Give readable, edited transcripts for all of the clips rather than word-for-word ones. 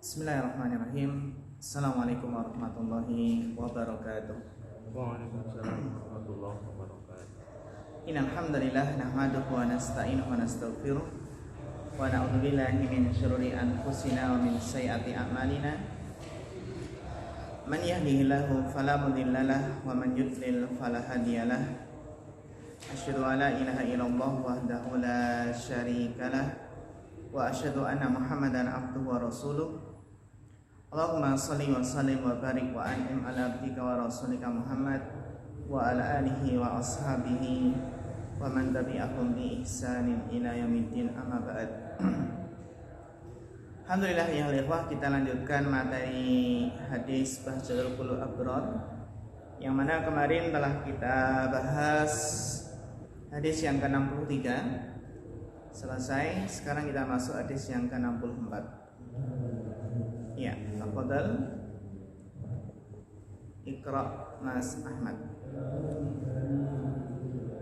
Bismillahirrahmanirrahim. Assalamualaikum warahmatullahi wabarakatuh. Waalaikumsalam warahmatullahi wabarakatuh. Innal hamdalillah nahmaduhu wa nasta'inuhu wa nastaghfiruh wa na'udzu billahi min syururi anfusina wa min sayyiati a'malina. Man yahdihillahu fala mudhillalah wa man yudlil fala hadiyalah. Asyhadu an la ilaha illallah wahdahu la syarikalah wa asyhadu anna Muhammadan abduhu wa rasuluh. Allahumma salli wa sallim wa barik wa an'im ala abdika wa rasulika Muhammad wa ala alihi wa ashabihi wa man tabi'ahum bi ihsanin ila yaumiddin, amma ba'd. Alhamdulillah ya ikhwah, kita lanjutkan materi hadis Bahjatul Qulub Abrar, yang mana kemarin telah kita bahas hadis yang ke-63 selesai. Sekarang kita masuk hadis yang ke-64. Ya, tafadhal. Iqra Mas Ahmad.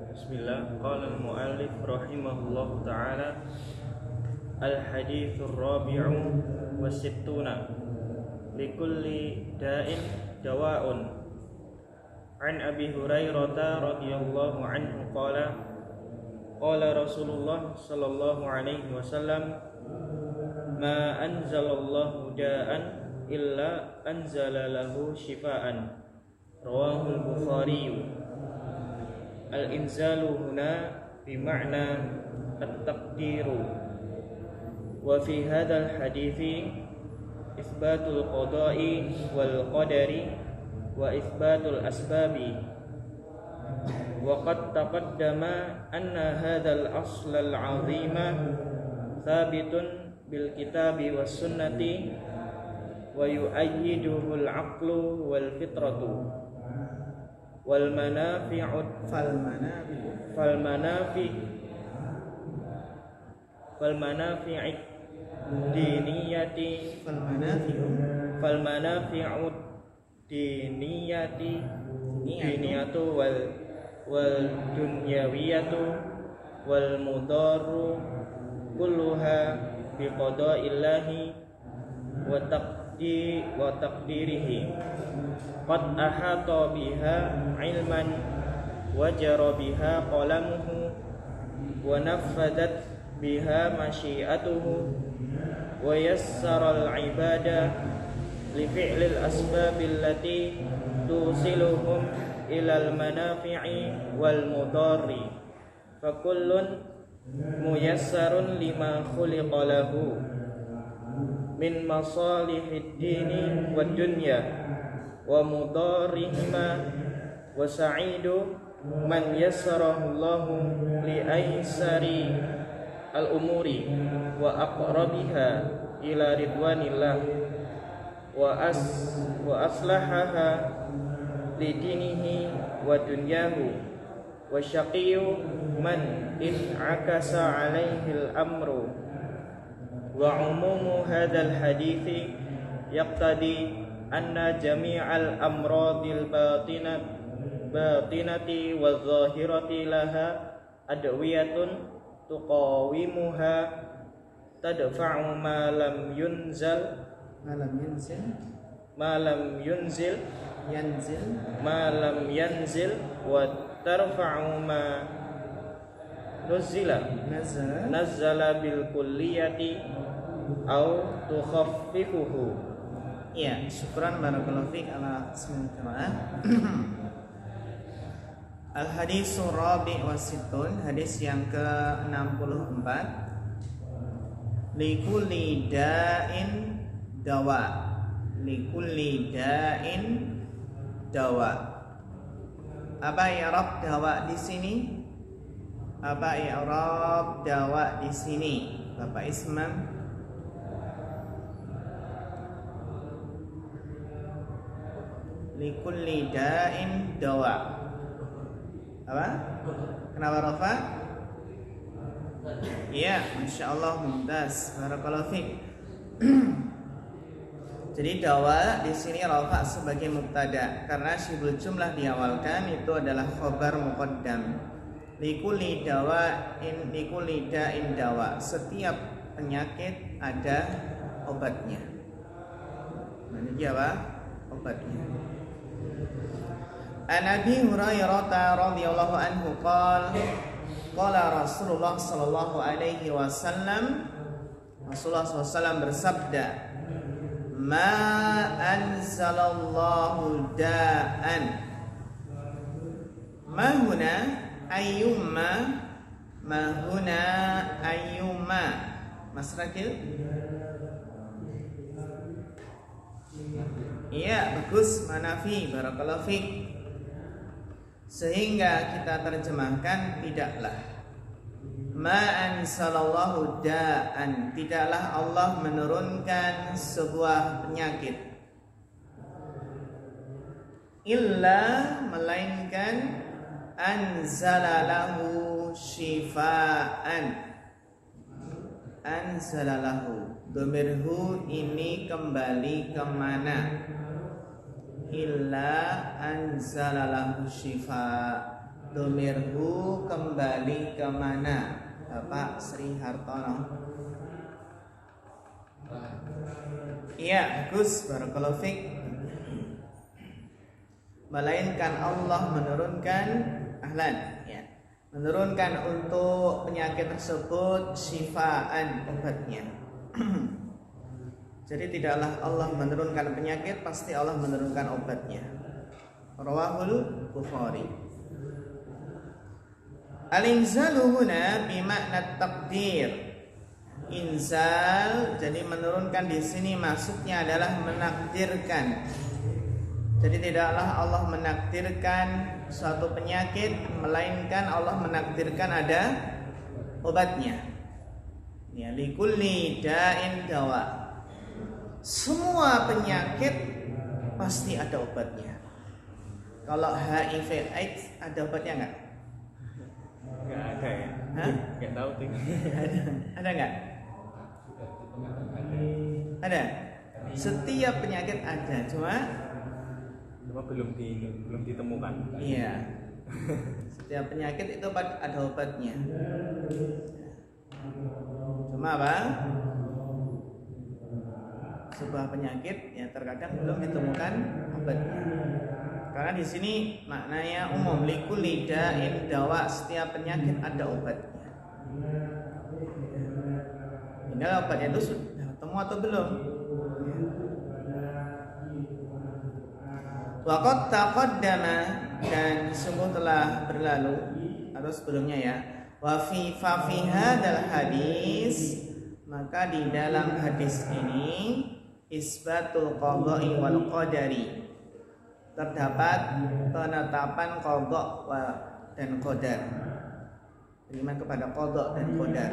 Bismillah. Qala al-muallif rahimahullahu ta'ala, al-hadithur rabi'u wa sittuna likulli da'in dawa'un. An Abi Hurairah radhiyallahu anhu qala qala Rasulullah sallallahu alaihi wasallam, ma anzalallahu da'an illa anzala lahu shifaan. Rawahul Bukhari. Al-inzalu huna bima'na at-taqdiru. Wa fi hadzal hadithi itsbatul qada'i wal qadari wa itsbatul asbabi. Wa qad taqaddama anna hadzal aslal 'azima thabitun bil kitabi was sunnati wa yu'ayyiduhu al aqlu wal fitratu wal manafi'u fal manafi'id diniyati diniyatu wal dunyawiyatu wal mudarru kulluha biqada'illahi wa taqdirihi qad ahata biha ilman wa jara biha qalamuhu wa nafadat biha masyiatuhu wa yassara al-ibada li fi'lil asbabil lati tusiluhum ilal manafi'i wal mudarri fa kullun muyassarun lima khuliqa lahu min masalihid dini wad dunya wa mudarrihima wa sa'idu man yassarahu Allahu li aysari al umuri wa aqrabiha ila ridwanillah wa aslahaha li dinihi wa dunyahu wa syaqiyyu man in akasa alaihil amru. Wa umumu hadzal hadithi yaqtadi anna jami'al amradil batinati wa zahirati laha adwiyatun tuqawimuha tadfa'u ma lam yunzil wa tarfa'u ma nazala bil kulliyati au tukhaffifuhu. Ya, syukran barakallahu fiik ala semua qiraah. Al-haditsur rabi' wa sittun, hadis yang ke-64. Likulli da'in dawa. Likulli da'in dawa. Apa i'rab dawa di sini? Apa i'rab dawa di sini? Bapak Ismam. Likulli da'in dawa. Apa? Kenapa rafa? Iya, Masya Allah, mumtaz. Barakallahu fiik. Jadi dawa di sini rafa sebagai mubtada karena syibul jumlah diawalkan itu adalah khabar muqaddam. Likulli da'in dawa. Setiap penyakit ada obatnya. Nah, ini apa? Obatnya. An Abi Hurairah radhiyallahu anhu qala Rasulullah sallallahu alaihi wasallam, Rasulullah SAW bersabda, ma anzalallahu da'an, ma huna ayyumma, ma huna ayyumma. Mas Rakil? Iya, bagus, Manafi, barakallahu fiik. Sehingga kita terjemahkan tidaklah, ma anzalallahu da'an, tidaklah Allah menurunkan sebuah penyakit, illa, melainkan anzalalahu shifaan. Anzalalahu, domirhu ini kembali kemana? Illa anzalalahu shifa, domirhu kembali kemana? Bapak Sri Hartono. Iya, bagus, barakallahu fiik. Melainkan Allah menurunkan, ahlan, ya, menurunkan untuk penyakit tersebut shifaan, obatnya. Jadi tidaklah Allah menurunkan penyakit, pasti Allah menurunkan obatnya. Rawahul Bukhari. Al-inzalu huna bimakna takdir. Inzal, jadi menurunkan di sini maksudnya adalah menakdirkan. Jadi tidaklah Allah menakdirkan suatu penyakit, melainkan Allah menakdirkan ada obatnya. Ya, likulli da'in dawa. Semua penyakit pasti ada obatnya. Kalau HIV AIDS ada obatnya nggak? Nggak ada ya. Hah? Nggak tahu tuh. Ada nggak? Ada. Setiap penyakit ada, cuma belum ditemukan. iya. Setiap penyakit itu ada obatnya. Cuma apa? Sebuah penyakit ya terkadang belum ditemukan obatnya. Karena di sini maknanya umum, likulli da'in dawa, setiap penyakit ada obatnya. Tinggal obatnya itu sudah ketemu atau belum? Waqad taqaddama, dan sungguh telah berlalu atau sebelumnya ya. Wa fi hadzal hadis, maka di dalam hadis ini isbatul qadha'i wal qadari, terdapat penetapan qadha dan qadar, beriman kepada qadha dan qadar.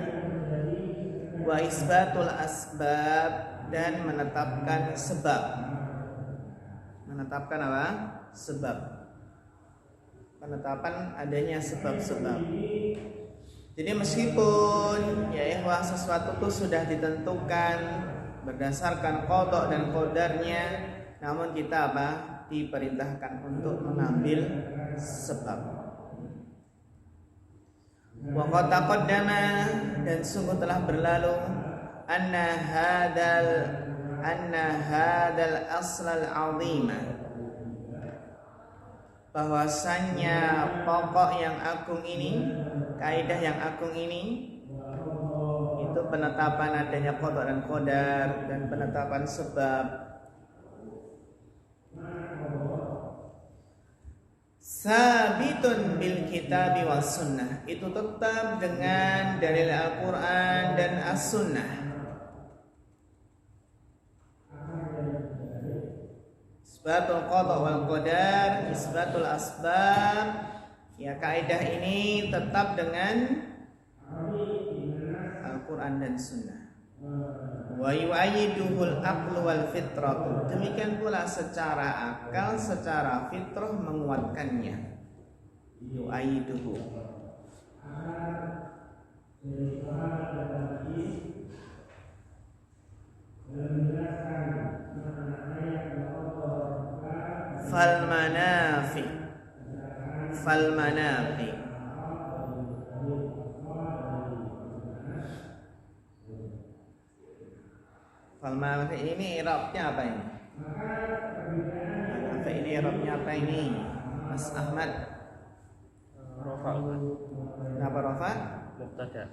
Wa isbatul asbab, dan menetapkan sebab. Menetapkan apa? Sebab. Penetapan adanya sebab-sebab. Jadi meskipun ya ikhwah sesuatu itu sudah ditentukan berdasarkan qadha dan qadarnya, namun kita apa? Diperintahkan untuk mengambil sebab. Wa qad taqaddama, dan sungguh telah berlalu, anna hadal aslal azima, bahwasannya pokok yang agung ini, kaidah yang agung ini, itu penetapan adanya qadha dan qadar dan penetapan sebab, sabitun bil kitabi was sunnah, itu tetap dengan dalil Al-Quran dan As-Sunnah. Isbatul qadha wal qadar, isbatul asbab, ya kaidah ini tetap dengan Al-Quran dan Sunnah. Wa yu'ayyiduhul aqlu wal fitratu, demikian pula secara akal, secara fitrah menguatkannya. Yu'ayyiduhu, fal manafi, Fal manafi ini i'rabnya apa ini? Apa ini Arabnya apa ini? Mas Ahmad. Rofa. Kenapa Rafa? Mubtada.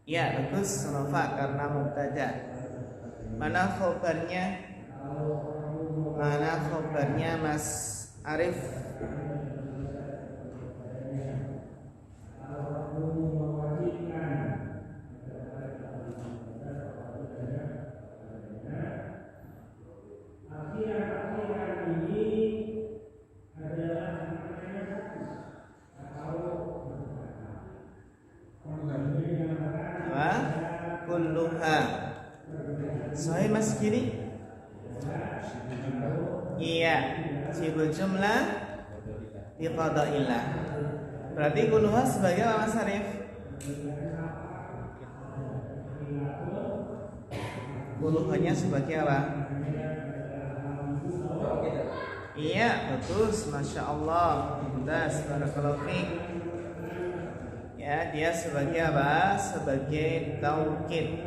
Ya bagus, Rafa karena mubtada. Mana khobarnya? Mana khobarnya Mas Arif? Apa? Kulluha. Sahih Mas Kiri? Iya, sibuk jumlah biqada'illah. Berarti kulluha sebagai apa Mas Arif? Kulluhanya sebagai apa? Iya, bagus, Masya Allah. Mudah, barakallahu fiik. Ya, dia sebagai apa? Sebagai taukid.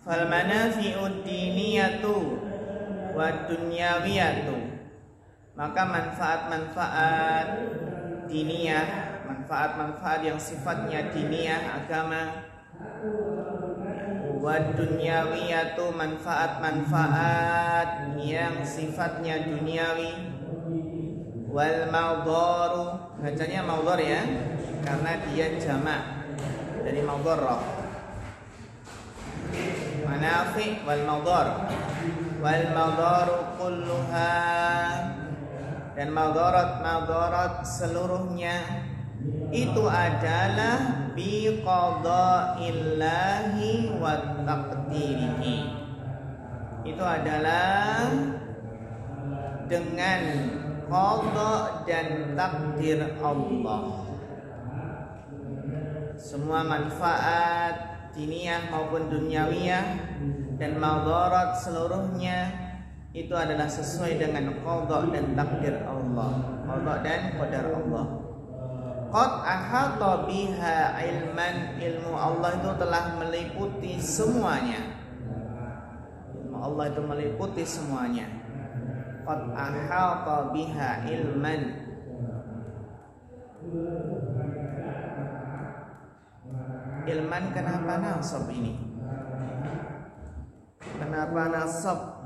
Fal manafi'ud diniyatu wa dunyawiyatu. Maka manfaat-manfaat diniyah, manfaat-manfaat yang sifatnya diniyah agama, wa dunyawiyatu, manfaat-manfaat yang sifatnya duniawi, wal mawdaru, bacanya mawdar ya karena dia jamak dari mawdarrah. Manafi wal mawdar, wal mawdaru kulluha, dan mawdarat seluruhnya itu adalah bi qada'illahi wa taqdirihi. Itu adalah dengan qada dan takdir Allah. Semua manfaat diniyah maupun dunyawiyah dan mawdarat seluruhnya itu adalah sesuai dengan qada dan takdir Allah, qada dan qadar Allah. Qad ahata biha ilman, ilmu Allah itu telah meliputi semuanya. Ilmu Allah itu meliputi semuanya. Qad ahata biha ilman. Ilman kenapa nasab ini? Kenapa nasab?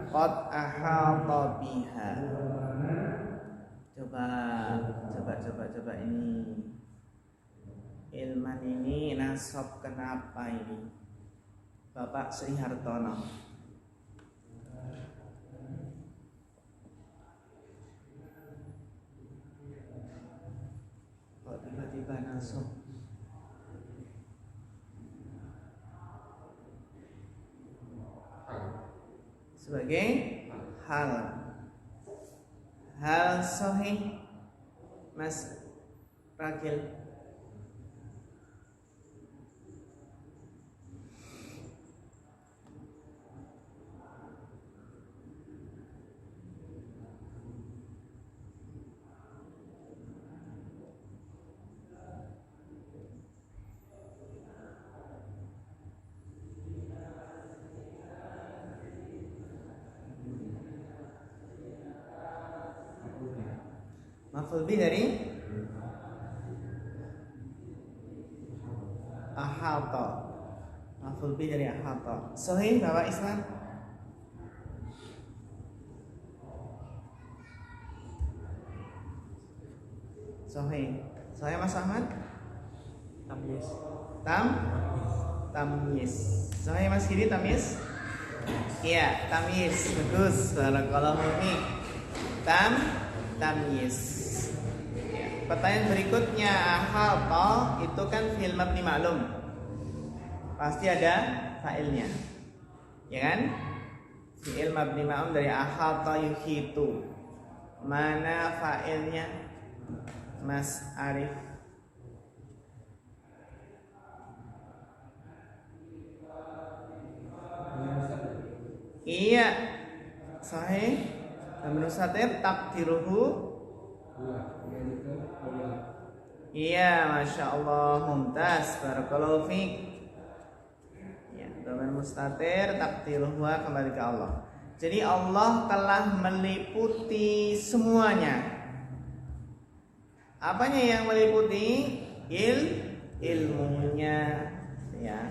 Qad ahata biha. Coba ini. Ilman ini nasab kenapa ini? Bapak Sri Hartono. Kok tiba-tiba nasab? Sebagai hal sahih Mas Rakil. Maf'ul bih dari ahata. Maf'ul bih dari ahata. Sahih Bapak Islam? Sahih. Saya Mas Ahmad? Tamyiz. Tamyiz. Sahih Mas Kiri tamyiz? Iya, tamyiz. Bagus. Barakallahu fiik. Tamyiz. Pertanyaan berikutnya, ahata itu kan fi'il mabni ma'lum. Pasti ada fa'ilnya. Ya kan? Fi'il mabni ma'lum dari ahata yuhitu. Mana fa'ilnya? Mas Arif. Iya. Sahih. Dan menurut saya takdiruhu Iya, masya Allah, mumtaz, barakallahu fiik. Ya, dhamir mustatir, takdiruhwa kembali ke Allah. Jadi Allah telah meliputi semuanya. Apanya yang meliputi? Ilmunya. Ya.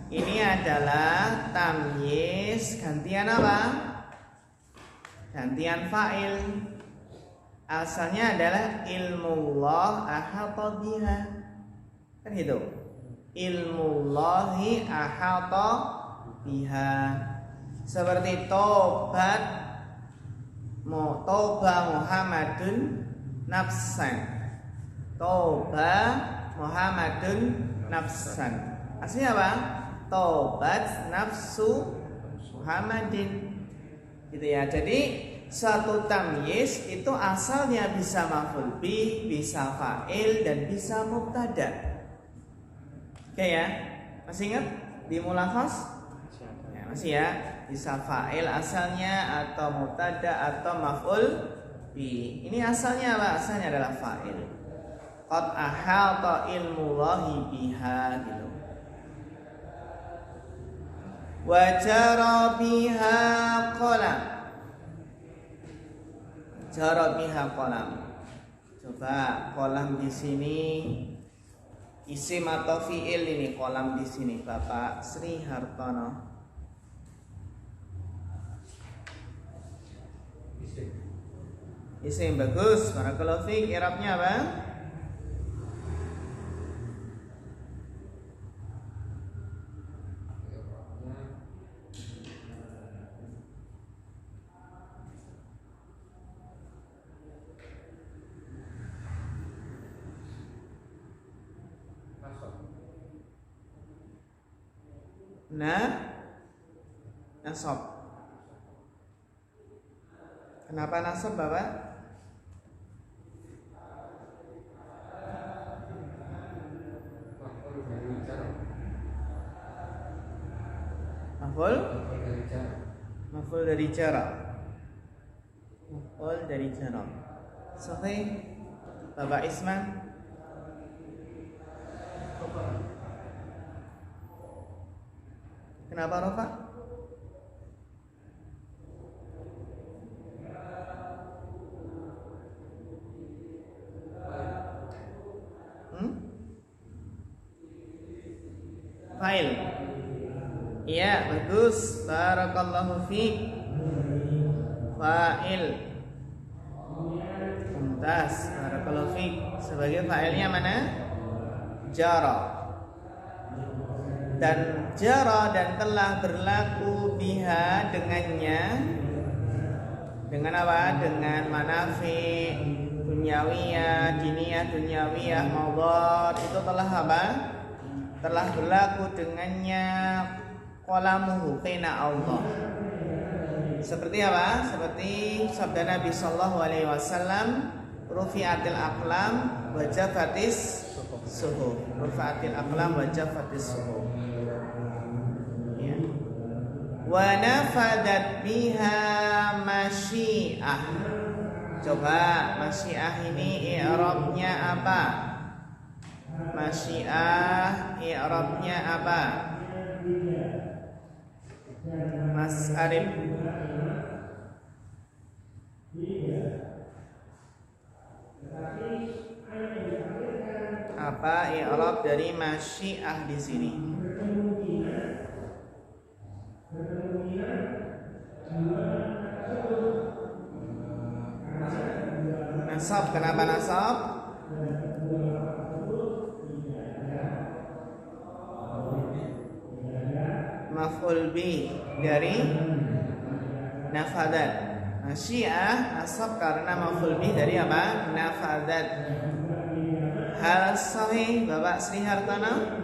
Ini adalah tamyiz gantian apa? Gantian fa'il. Asalnya adalah ilmullah ahata biha. Kan gitu. Ilmullahi ahata biha. Seperti toba Muhammadun nafsan. Toba Muhammadun nafsan. Aslinya apa? Tobat nafsu Muhammadin. Gitu ya. Jadi satu tamyiz itu asalnya bisa maf'ul bih, bisa fa'il, dan bisa mubtada. Oke ya? Masih ingat di mulafaz? Ya, masih ya? Bisa fa'il asalnya, atau mubtada, atau maf'ul bih. Ini asalnya apa? Asalnya adalah fa'il. Qad ahata ilmullahi biha gitu. Wa jara biha qalam. Jara biha qalam. Coba qalam di sini isim atau fiil ini qalam di sini Bapak Sri Hartono. Isim bagus. Barakallahu fiik. I'rabnya apa? Nasab. Kenapa nasab Bapak? Maf'ul dari jara. Maf'ul dari jara. Sahih Bapak Isman? Kenapa Rafa? Fa'il. Iya, bagus. Barakallahu fiik. Fa'il. Mumtaz. Barakallahu fiik. Sebagai fa'ilnya mana? Jara. Dan jara dan telah berlaku biha dengannya. Dengan apa? Dengan manafi dunyawiyah, diniyah, dunyawiyah, maudhat. Itu telah apa? Telah berlaku dengannya qalamuhu qina Allah. Seperti apa? Seperti sabda Nabi sallallahu alaihi wasallam, rufi'atil aqlam wa jafatis suhuf. Rufi'atil aqlam wa jafatis suhuf. Ya. Wa nafadat biha masyiah. Coba masyiah ini i'rabnya apa? Masyiah i'rabnya apa? Mas Arif. Apa i'rab dari masyiah di sini? Nasab. Kenapa nasab? Maf'ul bi dari nafadat. Masyiah nasab karena maf'ul bi dari apa? Nafadat. Hal sahih Bapak Sri Hartono?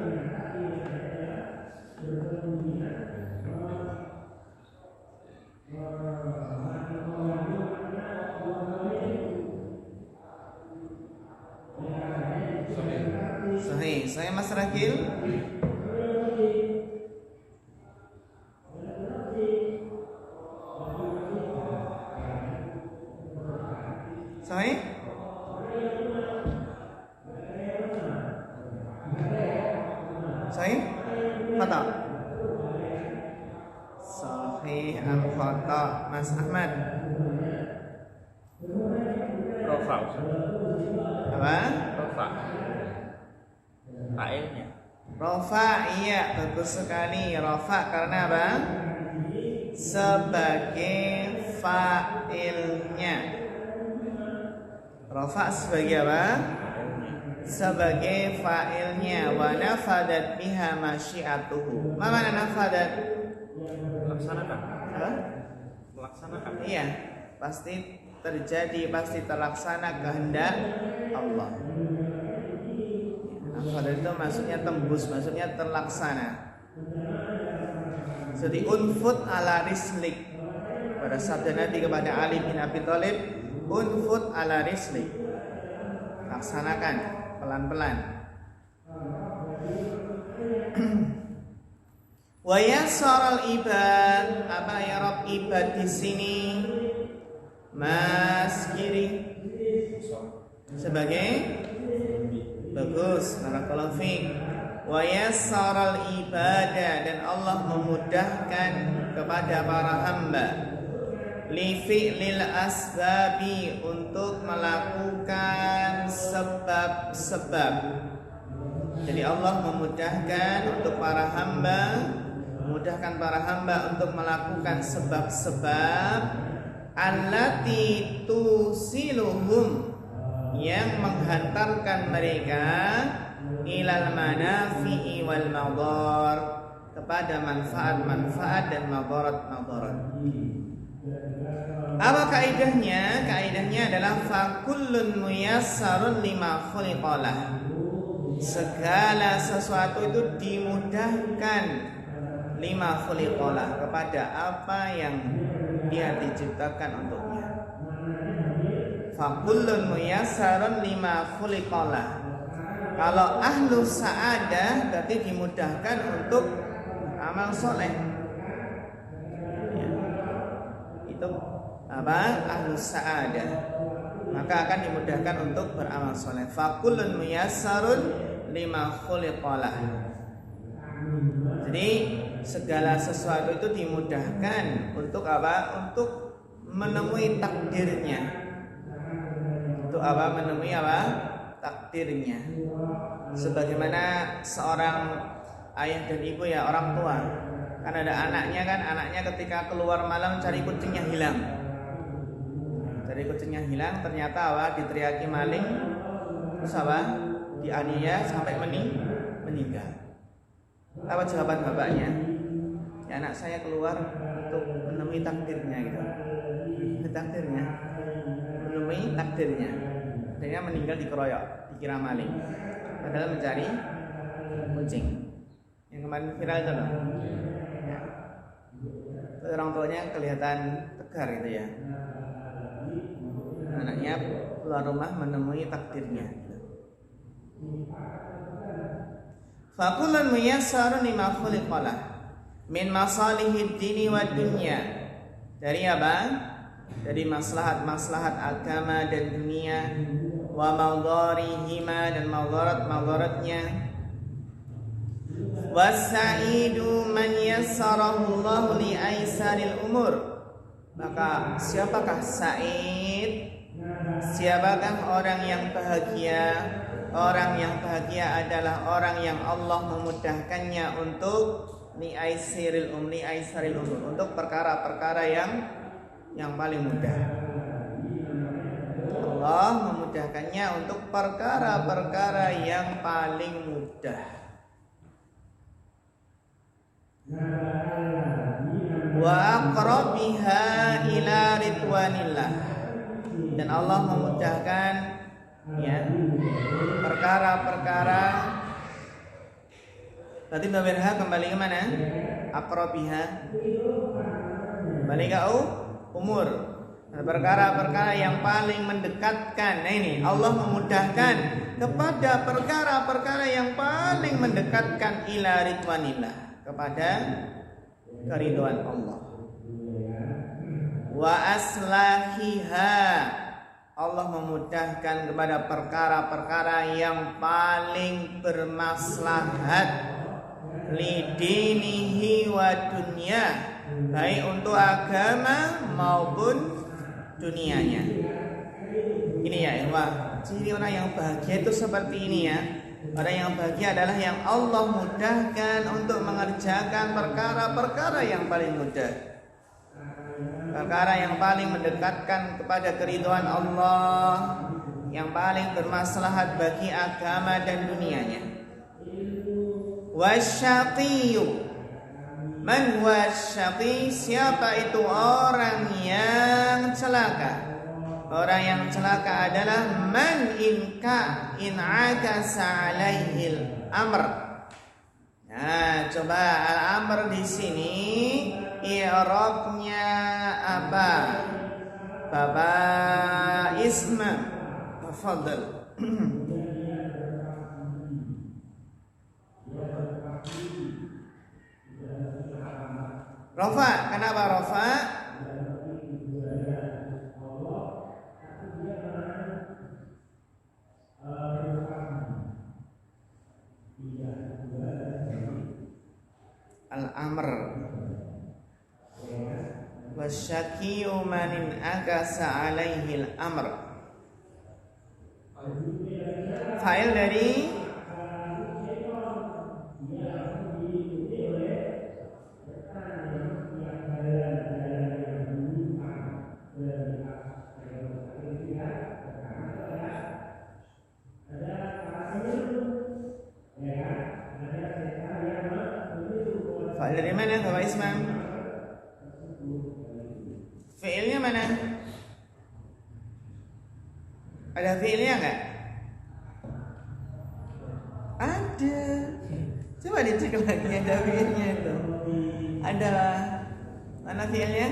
Sahih. Saya Mas Ragil. Sahih? Ta. Mas Ahmad. Rofa Ustaz. Apa? Rofa. Fa'ilnya. Rofa, iya bagus sekali. Rofa karena apa? Sebagai fa'ilnya. Rofa sebagai apa? Sebagai fa'ilnya. Wa nafadat biha masyiatuhu. Ma mana nafadat? Melaksanakan. Apa? Melaksanakan. Iya, pasti terjadi, pasti terlaksana kehendak Allah. Nafadat itu maksudnya tembus, maksudnya terlaksana. Jadi unfut ala rislik. Pada sabda Nabi kepada Ali bin Abi Thalib, unfut ala rislik. Laksanakan pelan-pelan. Wa yasaral ibad, apa ya Rabb ibad di sini? Mas kiri sebagai bagus, barakallahu fiik. Wa yassaral ibadah, dan Allah memudahkan kepada para hamba li fi'lil asbabi, untuk melakukan sebab-sebab. Jadi Allah memudahkan untuk para hamba, memudahkan para hamba untuk melakukan sebab-sebab allati tusiluhum, yang menghantarkan mereka ilal manafi'i wal madar, kepada manfaat-manfaat dan madarat-madarat. Apa kaidahnya? Kaidahnya adalah fakullun muyassarun lima khuliqalah. Segala sesuatu itu dimudahkan lima khuliqalah, kepada apa yang dia diciptakan untuknya. Fakullun muyassarun lima khuliqalah. Kalau ahlu sa'adah berarti dimudahkan untuk amal soleh. Ya. Itu apa? Ahlu sa'adah, maka akan dimudahkan untuk beramal soleh. Fakullun muyassarun lima khuliqalah. Jadi segala sesuatu itu dimudahkan untuk apa? Untuk menemui takdirnya. Untuk apa? Menemui apa? Takdirnya. Sebagaimana seorang ayah dan ibu, ya, orang tua, kan ada anaknya, kan anaknya ketika keluar malam cari kucingnya hilang. Cari kucingnya hilang, ternyata apa? Diteriaki maling, terus apa? Dianiaya sampai meninggal. Apa jawaban bapaknya? Ya, anak saya keluar untuk menemui takdirnya, gitu. Takdirnya, menemui takdirnya. Akhirnya meninggal dikeroyok, dikira maling, padahal mencari kucing. Yang kemarin viral itu loh. Ya. Orang tuanya kelihatan tegar gitu ya. Anaknya keluar rumah menemui takdirnya. Fakullun muyassarun lima khuliqalah min masalihid dini wa dunya. Dari apa? Dari maslahat-maslahat agama dan dunia, wa madharihima, dan madarat-madaratnya. Wasa'idu man yassarahu Allah li aisaril umur. Maka siapakah sa'id? Siapakah orang yang bahagia? Orang yang bahagia adalah orang yang Allah memudahkannya untuk li aisaril umur, untuk perkara-perkara yang paling mudah. Allah memudahkannya untuk perkara-perkara yang paling mudah. Wa aqrabiha ila ridwanillah, dan Allah memudahkan, ya, perkara-perkara. Berarti Mbak kembali ke mana? Aqrabiha kembali ke umur. Perkara-perkara yang paling mendekatkan. Nah ini Allah memudahkan kepada perkara-perkara yang paling mendekatkan ila ridwanillah, kepada keridhaan Allah. Wa aslahiha, Allah memudahkan kepada perkara-perkara yang paling bermaslahat lidinihi wa dunya, baik untuk agama maupun dunianya. Ini ya, wah, ciri orang yang bahagia itu seperti ini ya. Orang yang bahagia adalah yang Allah mudahkan untuk mengerjakan perkara-perkara yang paling mudah, perkara yang paling mendekatkan kepada keridhaan Allah, yang paling bermaslahat bagi agama dan dunianya. Wasyaqiyyu, man wasyaqi, siapa itu orang yang celaka? Orang yang celaka adalah man in'akasa alaihil amr. Nah, coba al-amr di sini i'rabnya apa? Bapak Isma, tafadhal. Rafa, kenapa Rafa? Al-amr. Wasyakiyu manin agasa alaihil amr. Fa'il dari fa'il dari mana Bapak Ismam? Fi'ilnya mana? Ada fi'ilnya enggak? Ada. Coba dicek lagi ada fi'ilnya itu. Ada. Mana fi'ilnya?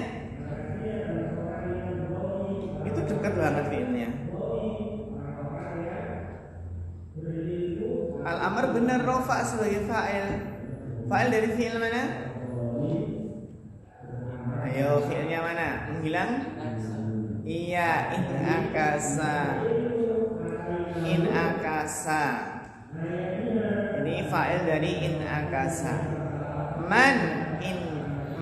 Itu dekat banget fi'ilnya. Al-amr benar rofa sebagai fa'il. Fa'il dari fi'il mana? Ayo fi'ilnya mana? Menghilang? Iya, in akasa. Ini fa'il dari in akasa.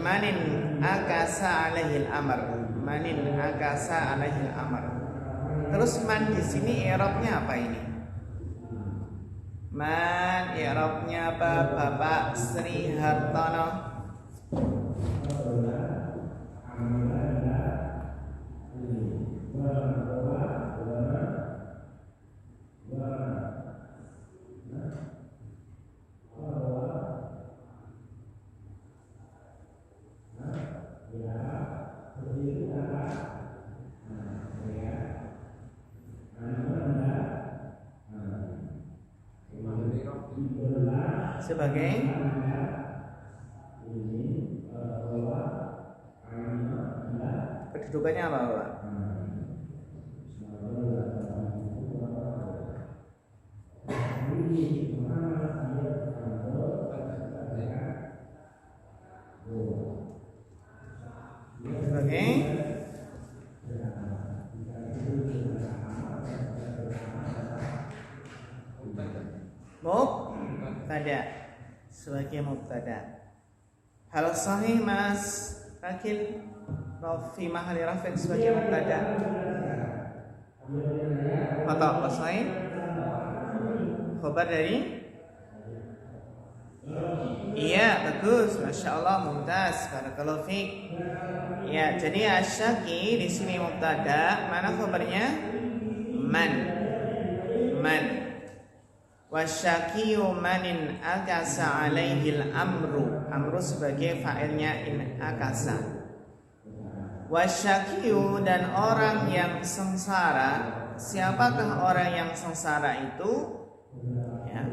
Manin akasa alaihil amr. Manin akasa alaihil amr. Terus man di sini i'rabnya apa ini? Man i'rabnya apa Bapak Sri Hartono? Sebagai kedudukannya apa Pak? Sebagai mubtada, sebagai mubtada. Hal sahih Mas Rakil fi mahali rafin sebagai mubtada. Atau sahih khabar dari? Iya, bagus, masya Allah, mumtaz, barakallahu fiik. Ya, jadi asyaki di sini mubtada, mana khabarnya? Man. Wasyakiyu manin akasa alaihil amru. Amru sebagai fa'ilnya in akasa. Wasyakiyu, dan orang yang sengsara. Siapakah orang yang sengsara itu? Ya.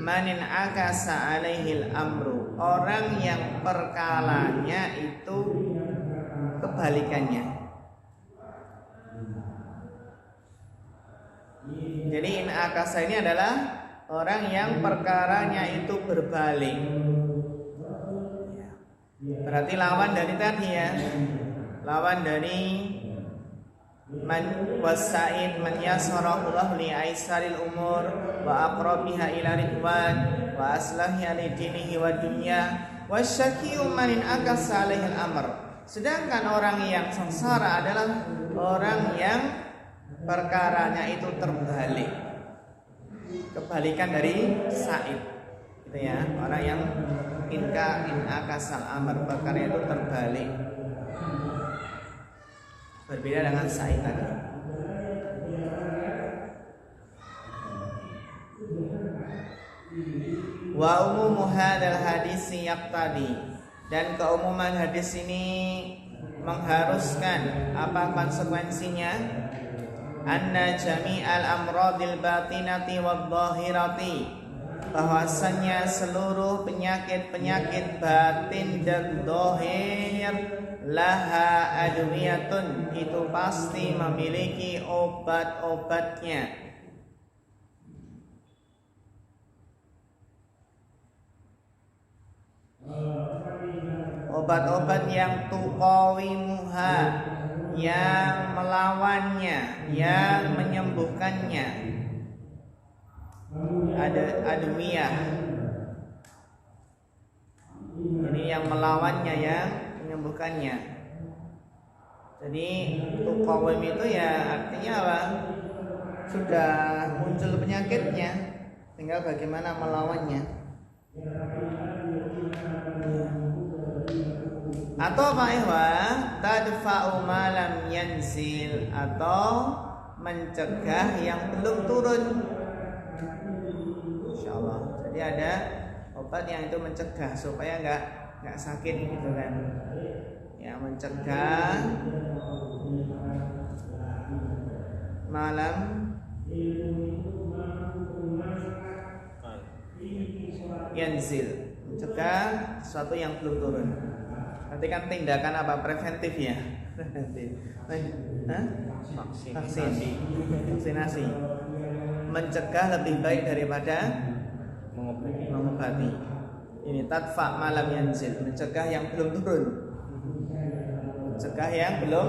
Manin akasa alaihil amru. Orang yang perkalanya itu kebalikannya. Jadi in akasa ini adalah orang yang perkaranya itu berbalik. Berarti lawan dari tadi ya. Lawan dari man wasaid man yasarahullahu li aisaril umur wa aqrabiha ila ridwan wa aslahi li dinihi wa dunya Wasyaqiyu man akasa alaihil amr. Sedangkan orang yang sengsara adalah orang yang perkaranya itu terbalik. Kebalikan dari sa'id. Gitu ya, orang yang in akasal amr, perkaranya itu terbalik. Berbeda dengan sa'id tadi. Wa umumu hadzal hadis yaqtadi, dan keumuman hadis ini mengharuskan apa konsekuensinya? Anna jami'al amradil batinati wadh-dhahirati, bahwasanya seluruh penyakit-penyakit batin dan dhahir laha adwiyatun, itu pasti memiliki obat-obatnya. Obat-obat yang tuqawimuha, yang melawannya, yang menyembuhkannya. Ada adwiyah, ini yang melawannya, yang menyembuhkannya. Jadi tuqawim itu ya artinya apa? Sudah muncul penyakitnya, tinggal bagaimana melawannya. Atau apa tadfa'u ma lam yanzil, atau mencegah yang belum turun. Insyaallah. Jadi ada obat yang itu mencegah supaya enggak sakit gitu kan. Ya, mencegah malam yanzil, mencegah sesuatu yang belum turun. Nanti kan tindakan apa? Preventif ya. Preventif. Vaksinasi. Mencegah lebih baik daripada mengobati. Ini tadfa malam yanzil, mencegah yang belum turun. Mencegah yang belum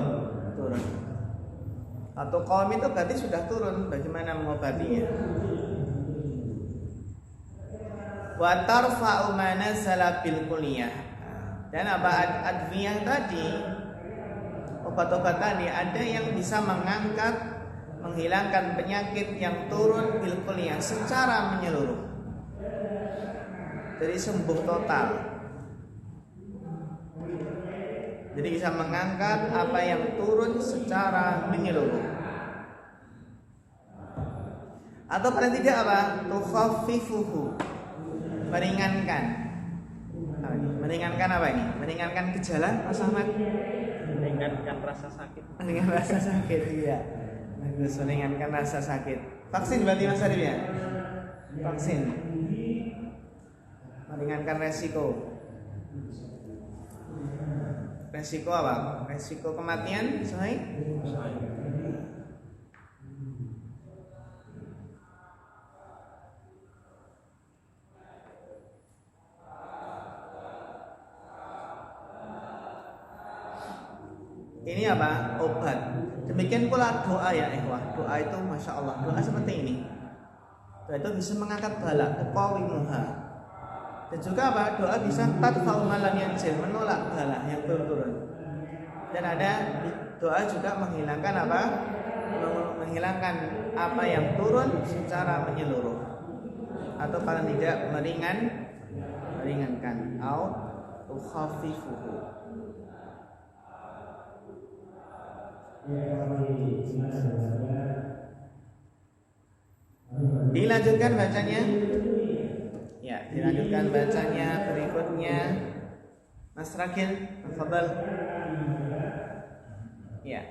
turun. Atau kaum itu berarti sudah turun, bagaimana mengobatinya? Wa tarfa'u ma nazala bil kulliyah. Dan apa adwiyah tadi, obat-obat tadi ada yang bisa mengangkat, menghilangkan penyakit yang turun bil kulliyah secara menyeluruh. Jadi sembuh total. Jadi bisa mengangkat apa yang turun secara menyeluruh. Atau paling tidak apa? Tukhaffifuhu, meringankan. Meringankan apa ini? Meringankan gejala, Mas Ahmad? Meringankan rasa sakit. Meringankan rasa sakit, iya. Bagus, meringankan rasa sakit. Vaksin berarti Mas Arif ya? Vaksin. Meringankan resiko. Resiko apa? Resiko kematian, Sahih? Ini apa? Obat. Demikian pula doa ya ikhwah. Doa itu Masya Allah, doa seperti ini. Doa itu bisa mengangkat bala, tuqawimuha. Dan juga apa? Doa bisa tadfa'u ma lam yanzil, menolak bala yang turun. Dan ada doa juga menghilangkan apa? Menghilangkan apa yang turun secara menyeluruh. Atau paling tidak meringankan. Au tukhaffifuhu. Dilanjutkan bacanya. Ya, dilanjutkan bacanya berikutnya. Mas Rakil, tafadhal. Ya.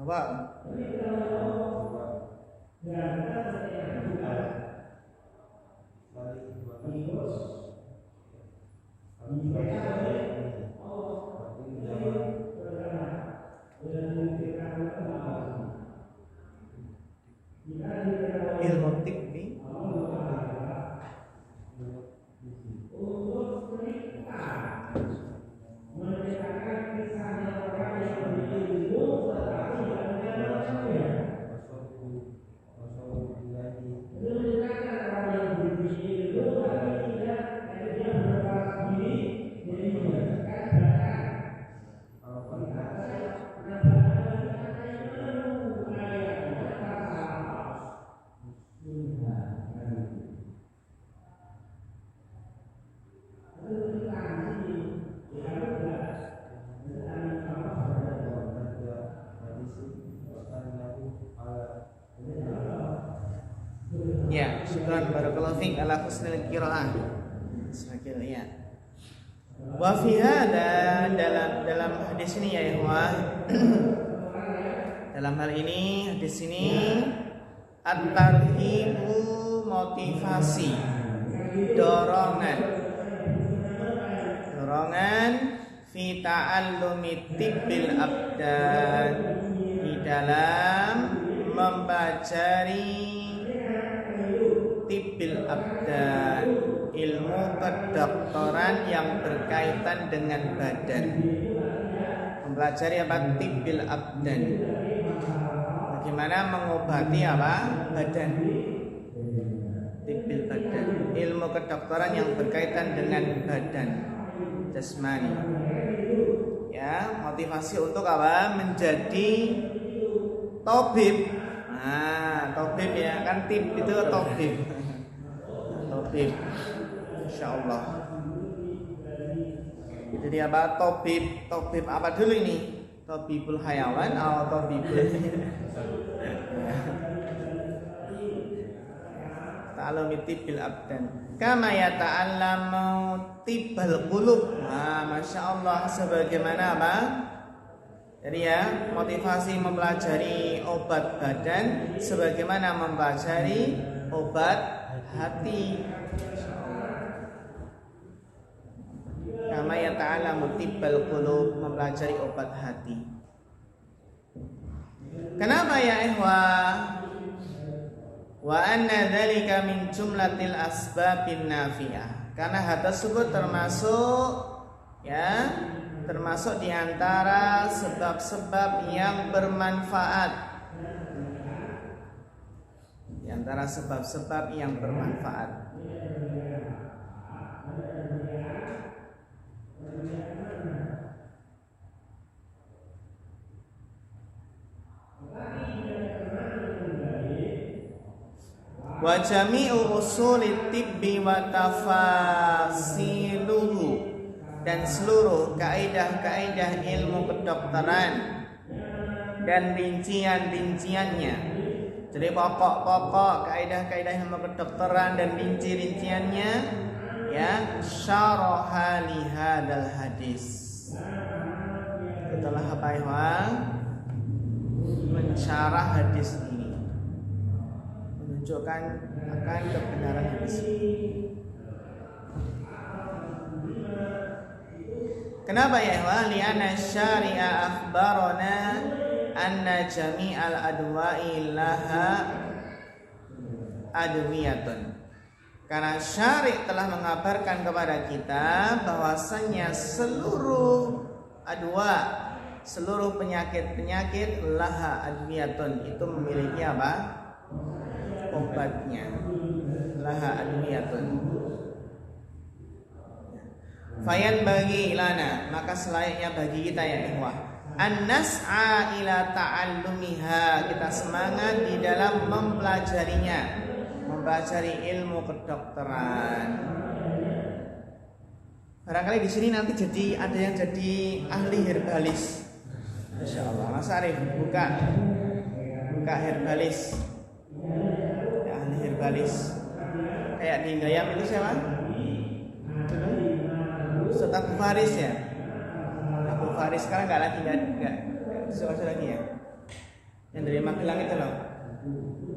Apa? Ilmu tibbi. Ya, syukran barakallahu fiik ala husnil qiraah. Semakin ya. Wa fi hada dalam hadis ini ya ikhwan. Dalam hal ini hadis ini at-tarhibu motivasi, dorongan fi ta'allumi tibbil abdan, di dalam mempelajari tibbil abdan, ilmu kedokteran yang berkaitan dengan badan. Mempelajari apa? Tibbil abdan, bagaimana mengobati apa? Badan. Tibbil badan, ilmu kedokteran yang berkaitan dengan badan jasmani. Ya, motivasi untuk apa? Menjadi tabib. Nah, tabib ya kan, tib itu tabib. Tabib, insyaallah. Itu dia apa? Tabib. Tabib apa dulu ini? Tabibul hayawan atau tabibul ta'allumi tibbil abdan kama yata'allamu tibbal qulub. Nah, Masya Allah, sebagaimana apa? Jadi ya, motivasi mempelajari obat badan sebagaimana mempelajari obat hati. Kama yata'allamu tibbal qulub, mempelajari obat hati. Kenapa ya ikhwah? Wa anna dzalika min jumlatil asbabin nafi'ah. Karena hal tersebut termasuk di antara sebab-sebab yang bermanfaat. Di antara sebab-sebab yang bermanfaat. Wa jami'u usulit tibbi wa tafasiluhu, dan seluruh kaidah-kaidah ilmu kedokteran dan rincian-rinciannya. Jadi pokok-pokok kaidah-kaidah ilmu kedokteran dan rinci-rinciannya ya, syaraha li hadzal hadis. Setelah apa ya? Mensyarah hadis ini, menunjukkan akan kebenaran hadis ini. Kenapa ya ikhwan? Li'anna syari'a akhbarana anna jami'al adwa'i laha adwiyatun. Karena syari' telah mengabarkan kepada kita bahwasannya seluruh adwa, seluruh penyakit-penyakit laha adwiyatun, itu memiliki apa? Obatnya. Laha adwiyatun. Fayan bagi ilana, maka selayaknya bagi kita ya ikhwah, an-nas'a ila ta'allumiha, kita semangat di dalam mempelajarinya, mempelajari ilmu kedokteran. Barangkali di sini nanti ada yang jadi ahli herbalis. Masyaallah, Mas Arif buka herbalis. Ya, ahli herbalis. Kayak di Gayam itu siapa? Ustaz Abu Faris ya. Abu Faris sekarang nggak sudah lagi ya. yang dari Magelang itu loh,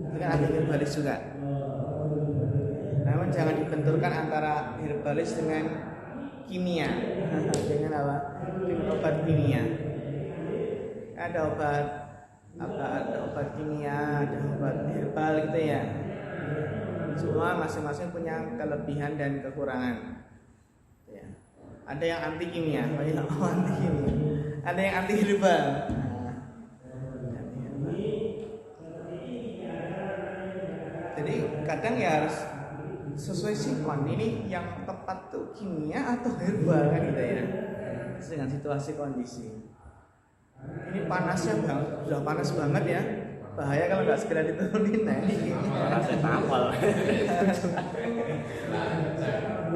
itu kan ahli herbalis juga. Namun jangan dibenturkan antara herbalis dengan kimia. Dengan apa? Dengan obat kimia. Ada obat kimia, ada obat herbal gitu ya. Semua masing-masing punya kelebihan dan kekurangan. Ya. Ada yang anti kimia, anti kimia. Ada yang anti herbal. Jadi kadang ya harus sesuai sikon. Ini yang tepat tuh kimia atau herbal kan gitu ya. Dengan situasi kondisi. Ini panasnya sudah panas banget ya. Bahaya kalau nggak segera diturunin. Nah ini Paracetamol.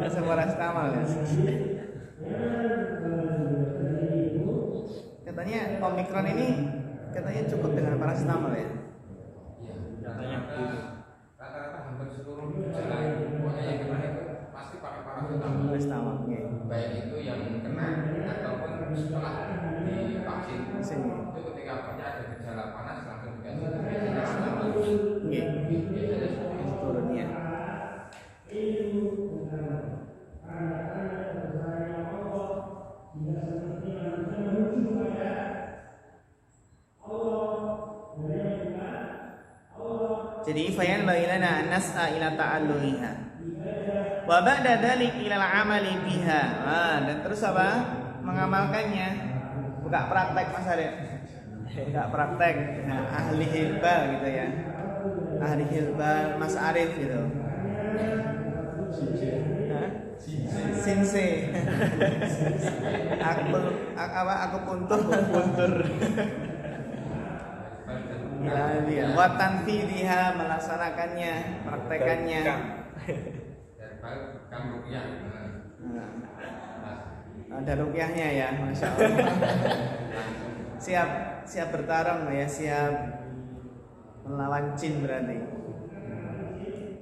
rasa paracetamol ya. Katanya Omikron ini katanya cukup dengan paracetamol ya. Katanya begitu. Rata-rata hampir seluruh gejala pokoknya yang kena itu pasti pakai paracetamol. Paracetamol. Baik itu yang kena ataupun setelah divaksin. Itu ketika pokoknya ada gejala panas langsung dikasih paracetamol. Biasanya seperti itu. Turunnya. Jadi fayan bailana nas'a ila ta'alluhiha wa ba'da dzalik ila al-amali biha. Dan terus apa? Mengamalkannya. Buka praktek Mas Arif. Buka praktek. Nah, ahli herbal gitu ya. Ahli herbal Mas Arif gitu. Sinse. Aku puntur. Ya, dia watan fidiha melaksanakannya, praktekannya. Ada ruqyahnya ya, masya Allah. Siap bertarung ya, siap melawan jin berarti.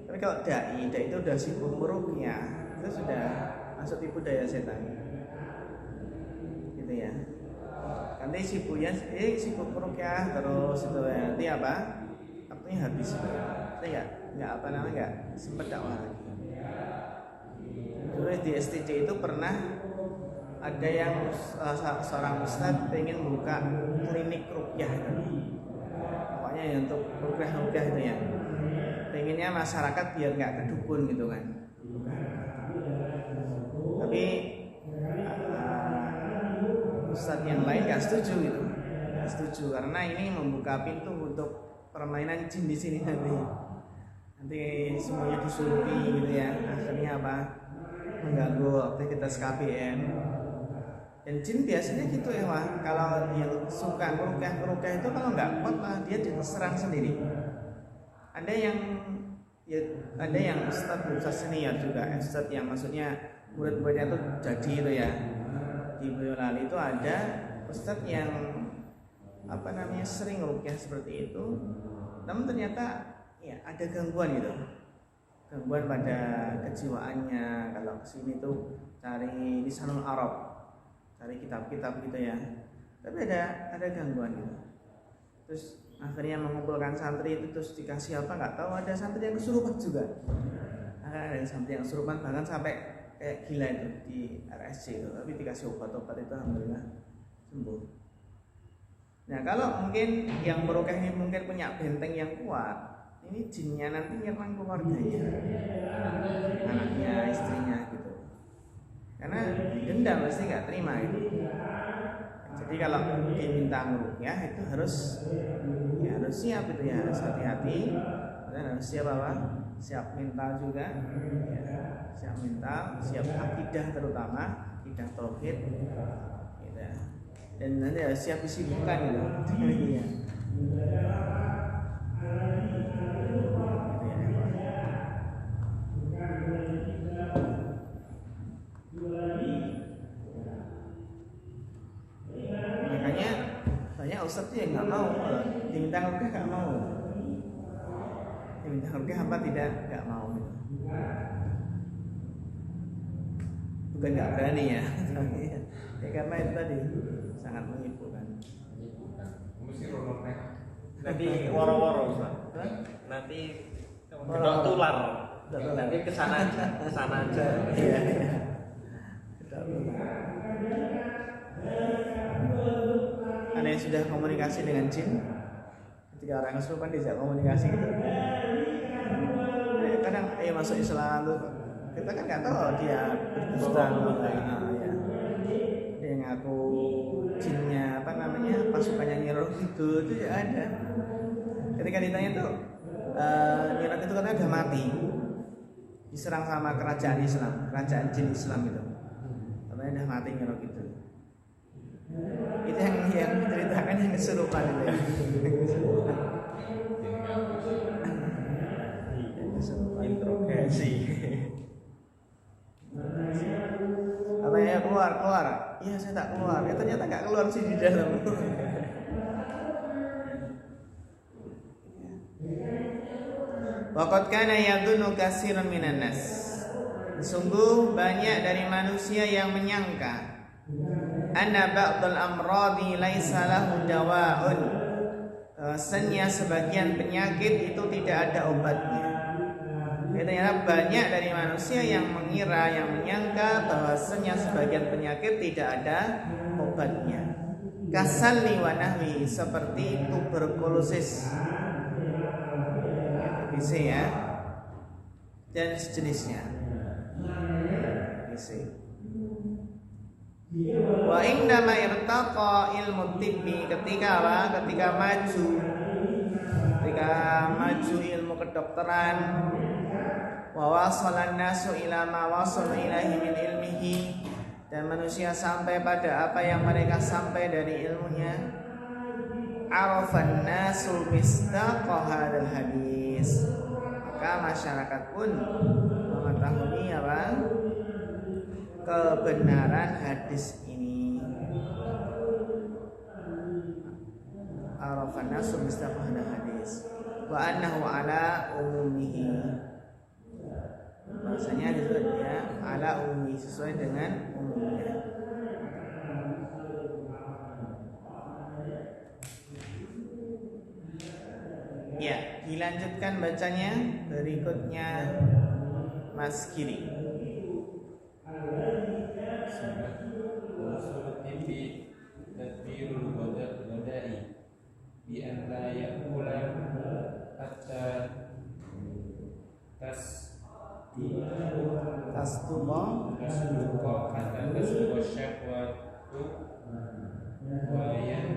Tapi kalau dai itu udah sibuk meruqyah, itu sudah masuk tipu daya setan. Gitu ya. Nanti sibuk meruqyah terus itu ya. Nanti apa? Waktunya habis. Nanti enggak sempat dakwah lagi. Dulu di STC itu pernah ada yang seorang ustadz pengen buka klinik ruqyah itu. Pokoknya ya untuk ruqyah itu ya. Pengennya masyarakat biar nggak kedukun gitu kan. Tapi ustadz yang lain nggak setuju gitu. Nggak setuju karena ini membuka pintu untuk permainan jin di sini nanti. Nanti semuanya disurupi gitu ya. Akhirnya apa? Mengganggu aktivitas KBN. Dan jin biasanya gitu ya Wah. Kalau yang suka meruqyah itu kalau nggak kuat lah dia diserang sendiri. Ada yang ustadz senior juga, ustadz yang maksudnya murid-muridnya itu jadi itu ya. Di Boyolali itu ada ustadz yang sering meruqyah seperti itu. Namun ternyata ya ada gangguan gitu. Gangguan pada kejiwaannya. Kalau kesini tuh cari lisanul Arab, cari kitab-kitab gitu ya. Tapi ada gangguan gitu. Terus akhirnya mengumpulkan santri itu terus dikasih apa nggak tahu. Ada santri yang kesurupan juga. Ada santri yang kesurupan bahkan sampai kayak gila itu di RSC itu. Tapi dikasih obat-obat itu alhamdulillah sembuh. Nah kalau mungkin yang meruqyah ini mungkin punya benteng yang kuat, ini jinnya nanti nyerang keluarganya, anaknya, istrinya gitu. Karena dendam pasti nggak terima gitu. Jadi kalau diminta meruqyah itu harus siap gitu ya, harus hati-hati dan harus siap apa? Siap mental juga, ya. Siap mental, siap akidah terutama akidah tauhid, gitu. Dan nanti harus siap disibukkan gitu. Ya. Makanya banyak ustadz yang nggak mau diminta ruqyah nggak mau. Diminta ruqyah apa tidak nggak mau. Bukan nggak berani ya. Ya karena itu tadi sangat menyibukkan. Mesti ronok mereka. Nanti woro-woro Ustaz. Nanti gedok tular. Nanti kesana aja. Iya. Ada yang sudah komunikasi dengan jin? Ketika orang kesurupan diajak komunikasi gitu. Kadang masuk Islam tuh kita kan nggak tahu dia berdusta ya. Dia ngaku jinnya pasukannya Nyi Roh itu ya ada. Ketika ditanya tuh Nyi Roh itu katanya udah mati, diserang sama kerajaan Islam, kerajaan jin Islam gitu. Katanya udah mati Nyi Roh itu. Itu yang diceritakan yang kesurupan itu ya. Interogasi. Katanya keluar. Iya saya tak keluar. Ternyata nggak keluar sih di dalam. Waqad kana yadhunnu katsirun minan nas. Sungguh banyak dari manusia yang menyangka anna ba'dal amradi laisa lahu dawa'un. Bahwasanya sebagian penyakit itu tidak ada obatnya. Ternyata banyak dari manusia yang mengira, yang menyangka bahwasanya sebagian penyakit tidak ada obatnya. Kasalli wa nahwi, seperti tuberkulosis, TBC ya, dan sejenisnya. TBC. Wa indama irtaqa ilmu tibbi, ketika maju ilmu kedokteran, wa wasalan nasu ila ma wasalu ilaihi min ilmihi, dan manusia sampai pada apa yang mereka sampai dari ilmunya. Arafan nasu mistaqa hadzal hadis, maka masyarakat pun mengetahui kebenaran hadis ini. Arafan nasu mistaqa hadzal hadis wa annahu ala umumihi, bahasanya disebut ya ala umumi, sesuai dengan umumnya. Ya, dilanjutkan bacanya berikutnya Mas Kiri. Tadbirul wadai bi an la ya'kula hatta Tastuqa hatta tasduqa syahwatu wayan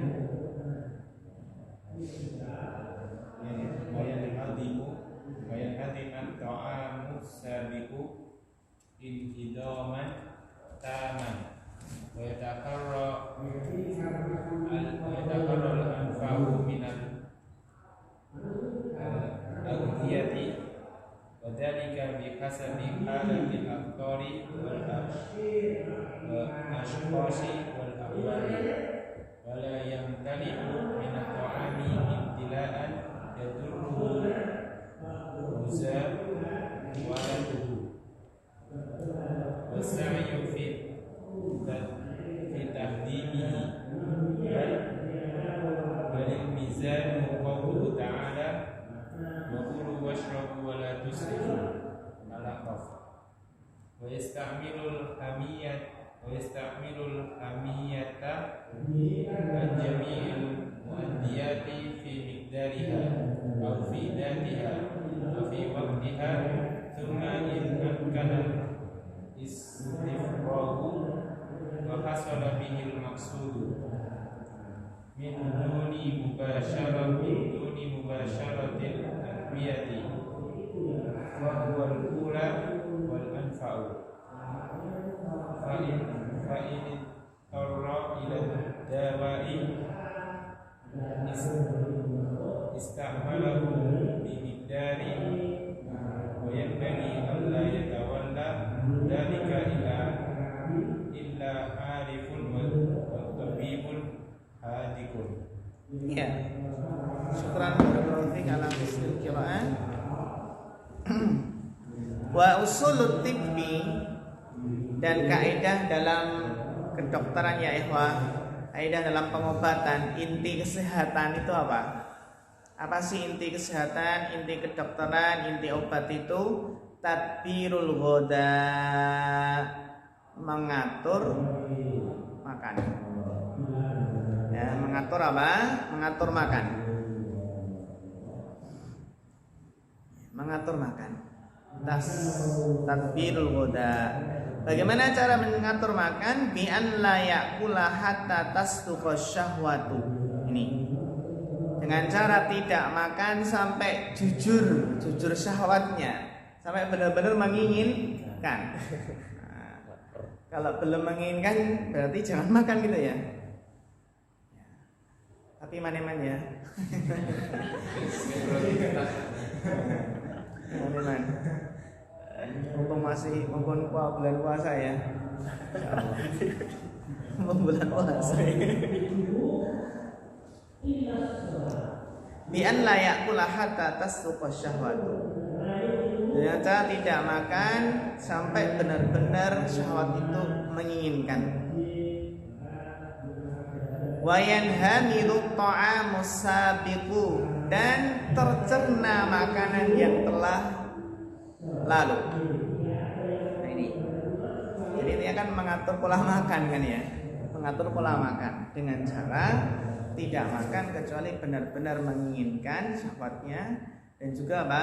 hadiman ta'amu sabiku inhidaman taman wa yatakarra al-anfa'u minal al-awdiyati wa dhalika bihasabi halatil aqtari wal ashqasi wal ahwali wa la yamtali'u min at-ta'ami ibtila'an yadurruhu waladuhu wasa'yu fi tahdimihi bal mizanu qawluhu ta'ala wa kulu washrabu wa la tusrifu al-A'raf wa yasta'milul hamiyata an jami'il mu'addiyati fi miqdariha aw fi dhatiha wa fi waqtiha thumma in amkana istifragu wa hasala bihi al-maqsudu min duni mubasharatil adwiyati wa huwa al-ula wal anfa'u fa in tarra ila dawa'i ista'malahu bi miqdari wa yanbaghi an la yatawalla dhalika illa arifun wa tabibun hadikun. Ya. Syukran barakallahu fiik ala husnil qiraah. Wa usulut tibbi, dan kaidah dalam kedokteran ya ikhwah, kaidah dalam pengobatan, inti kesehatan itu apa? Apa sih inti kesehatan, inti kedokteran, inti obat itu? Tadbirul ghoda, mengatur makan. Ya, mengatur apa? Mengatur makan. Mengatur makan. Tadbirul ghoda. Bagaimana cara mengatur makan? Bi an la ya'kula hatta tasduqa syahwatu. Ini. Dengan cara tidak makan sampai jujur syahwatnya, sampai benar-benar menginginkan. Nah, kalau belum menginginkan berarti jangan makan gitu ya. Tapi man-man ya. Man. Mumpung bulan puasa ya. Mumpung bulan puasa. Bi an la ya'kula hatta tasduqa syahwatu. Ternyata tidak makan sampai benar-benar syahwat itu menginginkan. Wa yanhamidu ta'amus sabiqu, dan tercerna makanan yang telah lalu. Nah ini. Jadi dia kan mengatur pola makan kan ya. Mengatur pola makan dengan cara tidak makan kecuali benar-benar menginginkan syahwatnya, dan juga apa?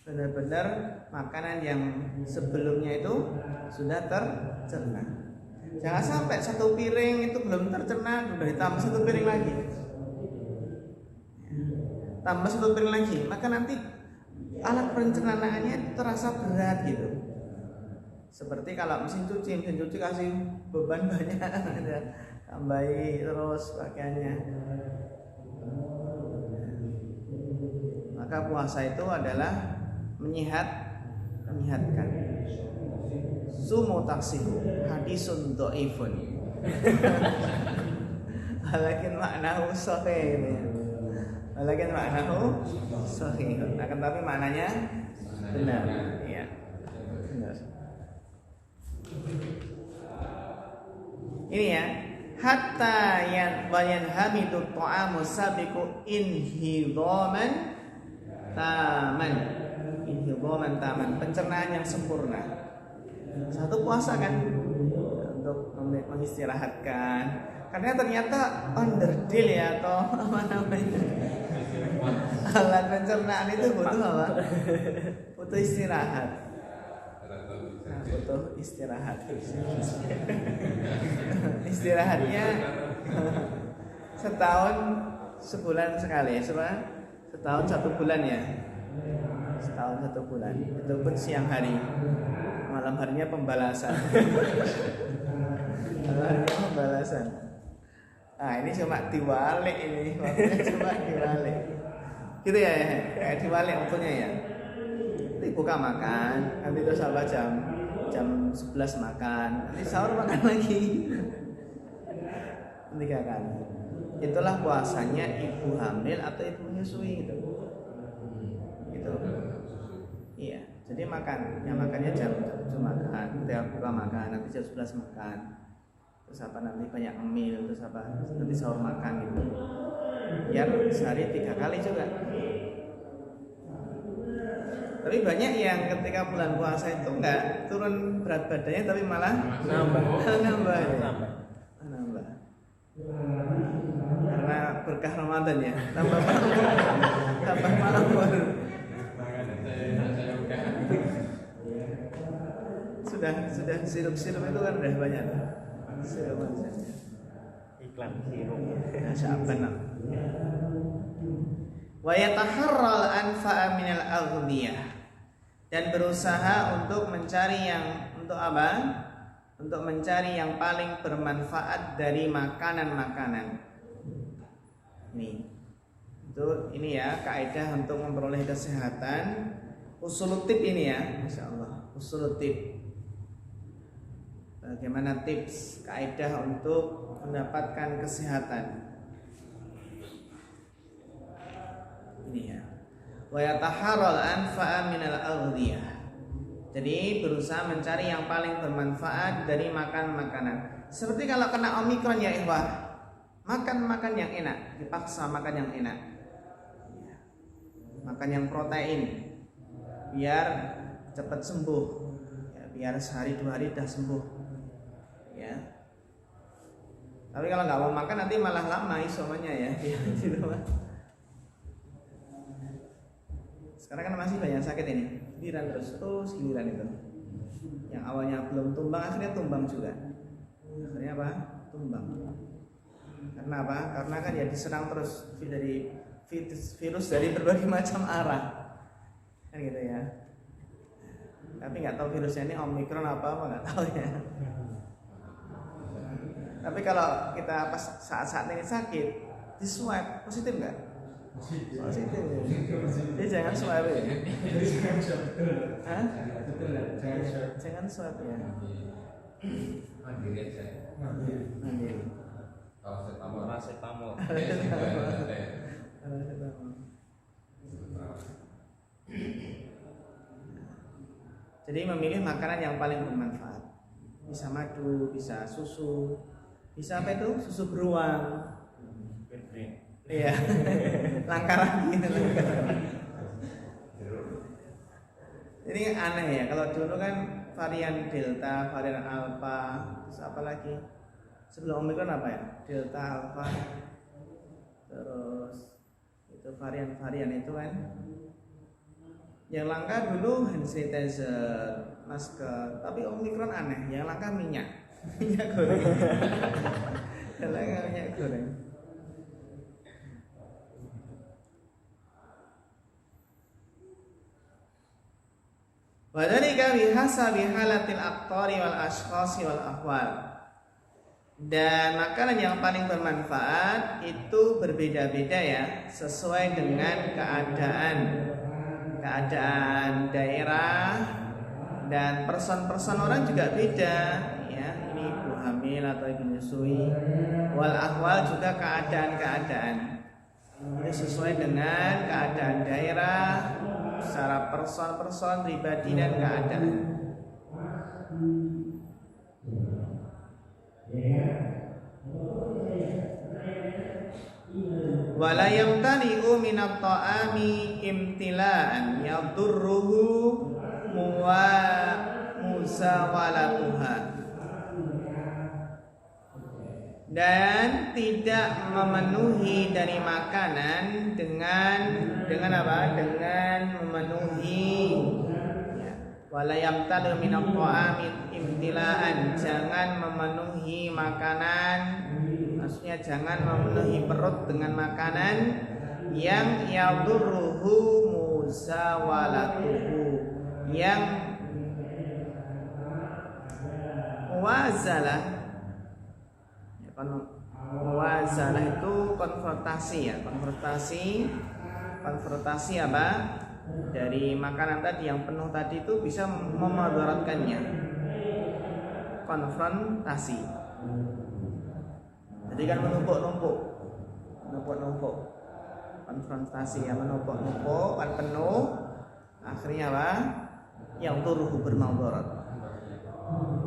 Benar-benar makanan yang sebelumnya itu sudah tercerna. Jangan sampai satu piring itu belum tercerna sudah ditambah satu piring lagi. Tambah satu piring lagi, maka nanti alat pencernaannya terasa berat gitu. Seperti kalau mesin cuci kasih beban banyak tambahi terus pakaiannya. Maka puasa itu adalah menyehatkan. Sumu taksihu hadisun dhaifun. Walakin maknahu sahih. Walakin maknahu sahih. Akan tapi maknanya benar. Ya. Benar. Ini ya. Hatta yanhamidu ta'amu sabiqu inhidhaman taman, pencernaan yang sempurna. Satu puasa kan untuk mengistirahatkan, karena ternyata underdeal ya, atau apa namanya, alat pencernaan itu butuh apa? Butuh istirahat. Butuh istirahat. Istirahatnya setahun sebulan sekali, setahun 1 bulan ya. Setahun 1 bulan. Itu pun siang hari. Malam harinya pembalasan. Malam harinya pembalasan. Nah ini cuma diwalik ini, waktunya cuma diwalik. Gitu ya, kayak diwalik waktunya ya. Nanti buka makan, nanti terus apa jam 11 makan, nanti sahur makan lagi. Nanti kan. Itulah puasanya ibu hamil atau ibu menyusui gitu. Gitu. Iya, jadi makannya jam 7 makan, ketika buka makan, nanti jam 11 makan. Terus apa nanti banyak ngemil, terus apa nanti sahur makan gitu. Biar sehari 3 kali juga. Tapi banyak yang ketika bulan puasa itu enggak turun berat badannya, tapi malah nambah. Karena berkah Ramadan ya, tambah malam baru. Sudah sirup itu kan udah banyak. Sirup iklan sirup. Ya Sya'ban. Wa yataharral anfa'a minal aghniyah, dan berusaha untuk mencari yang untuk apa? Untuk mencari yang paling bermanfaat dari makanan-makanan. Ini ya kaidah untuk memperoleh kesehatan. Usul tip ini ya, Masya Allah. Usul tip. Bagaimana tips kaidah untuk mendapatkan kesehatan? Ini ya. Wa yataharral anfa'a minal aghdiyah. Jadi berusaha mencari yang paling bermanfaat dari makanan-makanan. Seperti kalau kena Omikron ya ikhwah, makan yang enak, dipaksa makan yang enak. makan yang protein biar cepat sembuh ya, biar sehari 2 hari dah sembuh ya. Tapi kalau nggak mau makan nanti malah lama isomannya ya. Sekarang kan masih banyak sakit ini, giliran terus giliran itu. Yang awalnya belum tumbang akhirnya tumbang juga. Akhirnya apa? Tumbang. Karena apa? Karena kan ya diserang terus dari virus dari berbagai macam arah. Kan gitu ya. Tapi nggak tahu virusnya ini Omikron apa nggak tahu ya. Tapi kalau kita pas saat-saat ini sakit, di swab positif nggak? Positif. Jadi jangan swab ya. Hah? Jangan swab ya. Mandiri aja. Mandiri. Paracetamol. Jadi memilih makanan yang paling bermanfaat. Bisa madu, bisa susu, bisa apa itu? Susu beruang. Iya. Langka lagi. Ini aneh ya. Kalau dulu kan varian Delta, varian Alpha, terus apa lagi? Sebelum Omicron apa ya? Delta, Alpha, terus itu varian-varian itu kan. Yang langka dulu hand sanitizer, masker. Tapi Omicron aneh. Yang langka minyak goreng. Yang langka minyak goreng. Wadhalika bihasabi halatil aqtari wal ashkhasi wal ahwal. Dan makanan yang paling bermanfaat itu berbeda-beda ya, sesuai dengan keadaan daerah dan person orang juga beda ya. Ini ibu hamil atau ibu menyusui. Wal ahwal juga keadaan. Ini sesuai dengan keadaan daerah, secara person pribadi dan keadaan. Wala yamtani'u minat ta'ami imtila'an yadurruhu musawalatuha. Dan tidak memenuhi dari makanan dengan apa? Dengan memenuhi wala yamtani'u minat ta'ami imtila'an, jangan memenuhi makanan, maksudnya jangan memenuhi perut dengan makanan yang yadurruhu musawalatuhu, yang muwazalah itu konfrontasi ya, konfrontasi apa? Dari makanan tadi yang penuh tadi itu bisa memudaratkannya. Konfrontasi. Jadi kan menumpuk. Konfrontasi ya, menumpuk kan penuh. Akhirnya apa? Yang turuhu bermaudarat,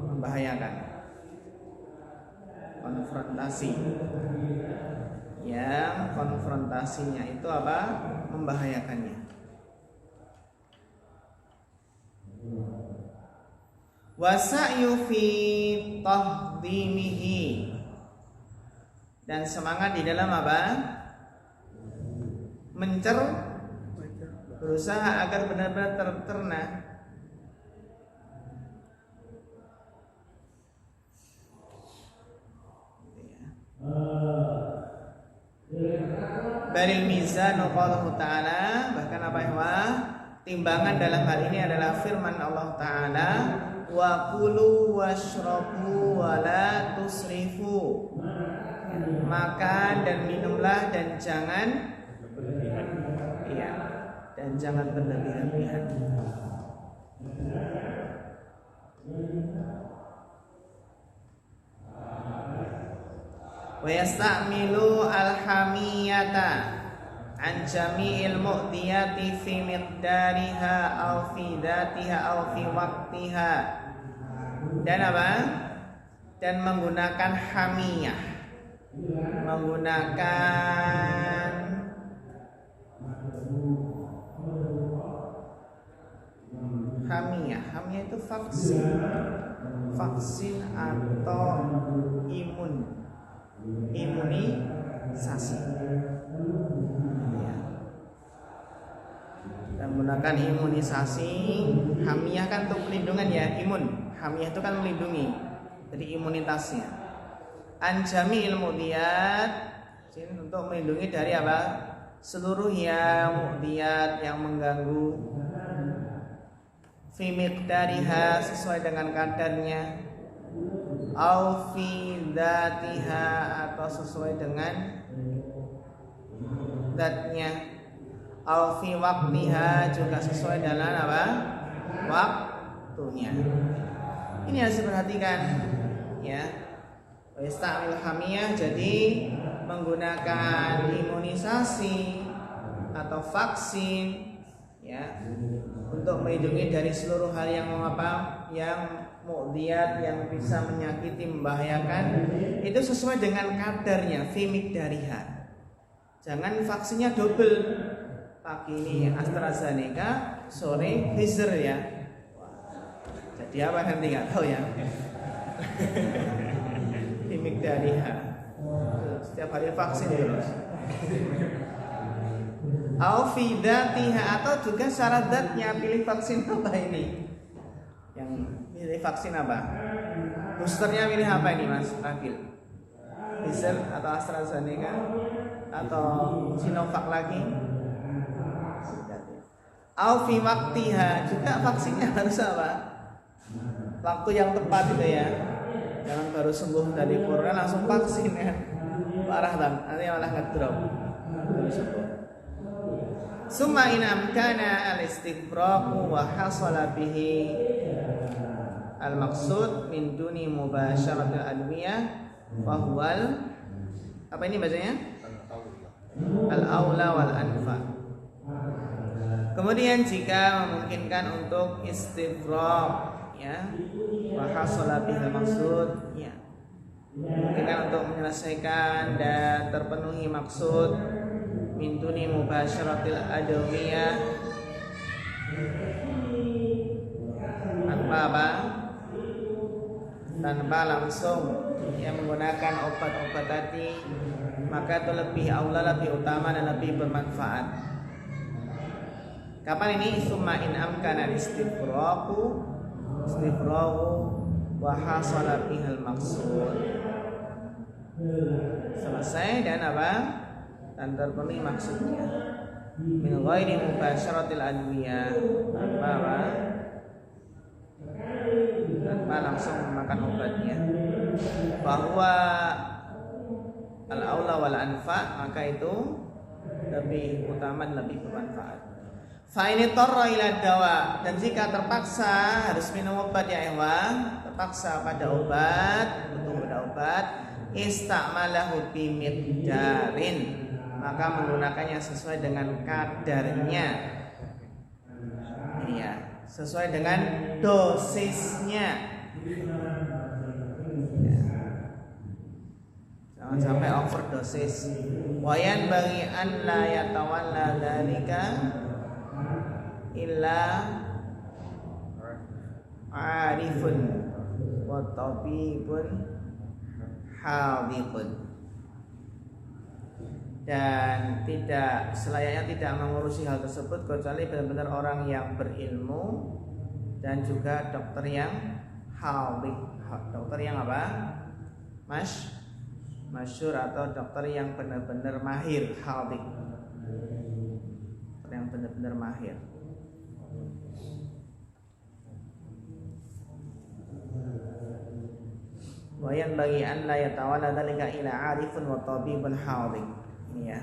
membahayakan. Konfrontasi. Yang konfrontasinya itu apa? Membahayakannya. Wasa'yu fi tahdimihi, dan semangat di dalam apa? Berusaha agar benar-benar tercerna. Baril mizan qaulahu ta'ala, bahkan apa ya? Timbangan dalam hal ini adalah firman Allah Ta'ala, wa kulu washrabu wa la tusrifu. Makan dan minumlah dan jangan berlebihan. Wa yasta'milu alhamiyata an jami'il mu'diyati fi miqdariha aw fi dhatiha aw fi waqtiha. Dan apa? Dan menggunakan hamiyah, hamiyah. Hamiyah itu vaksin atau imunisasi. Ya. Dan menggunakan imunisasi, hamiyah kan untuk pelindungan ya, imun. Hamiyah itu kan melindungi, jadi imunitasnya. Anjamil mudiyat, untuk melindungi dari apa? Seluruh yang mudiyat, yang mengganggu. Fi miqdariha, sesuai dengan kadarnya. Au fi dzatiha, atau sesuai dengan zatnya. Au fi waqtiha, juga sesuai dengan apa? Waktunya. Ini harus diperhatikan ya. Istamil hamiyah, jadi menggunakan imunisasi atau vaksin ya, untuk melindungi dari seluruh hal yang yang mu'diyat, yang bisa menyakiti, membahayakan, itu sesuai dengan kadarnya, fi miqdariha. Jangan vaksinnya double, pagi ini AstraZeneca, sore Pfizer ya. Jadi apa nanti nggak tahu ya. Fi miqdariha. Setiap hari vaksin terus. Au fi dzatiha, atau juga syarat zatnya, pilih vaksin apa ini? Yang pilih vaksin apa? Boosternya pilih apa ini Mas Ragil? Pfizer atau AstraZeneca atau Sinovac lagi? Au fi waqtiha, juga vaksinnya harus apa? Waktu yang tepat itu ya. Jangan baru sembuh dari corona langsung vaksin ya. Parah bang, nanti malah ngedrop. Baru sembuh. Summa in amkana al-istiqraqu wa hasala bihi al-maqsud min duni mubasyaratil adwiyah fa huwal, apa ini bacanya? Al-aula wal anfa. Kemudian jika memungkinkan untuk istifraq ya, wa hasala bihi al-maqsud ya, memungkinkan untuk menyelesaikan dan terpenuhi maksud min duni mubasyaratil adwiyah, tanpa apa? Tanpa langsung yang menggunakan obat-obat tadi, maka itu lebih aula, lebih utama dan lebih bermanfaat. Kapan ini? Summa in amkana istifraqu wa hasala bihal maqsud. Selesai dan apa? Dan terpenuhi maksudnya. Min ghairi mubasyaratil adwiyah, tanpa apa? Tanpa langsung memakan obatnya. Bahwa al-aula wal anfa, maka itu lebih utama dan lebih bermanfaat. Fa ini tarra ila dawa, dan jika terpaksa harus minum obat ya ikhwan, terpaksa pada obat, butuh pada obat, istamalahu bi miqdarin, maka menggunakannya sesuai dengan kadarnya. Ini ya, sesuai dengan dosisnya. Jangan sampai overdosis. Wayan bagi an la yatawalla dzalika illa arifun wa tabibun hadikun. Dan tidak selayaknya tidak mengurusi hal tersebut kecuali benar-benar orang yang berilmu dan juga dokter yang hadik. Dokter yang apa? Masyhur, atau dokter yang benar-benar mahir, hadik. Dokter yang benar-benar mahir. Wayan bagi an la yatawalla dzalika ila arifun wa tabibun hadik. Ini ya.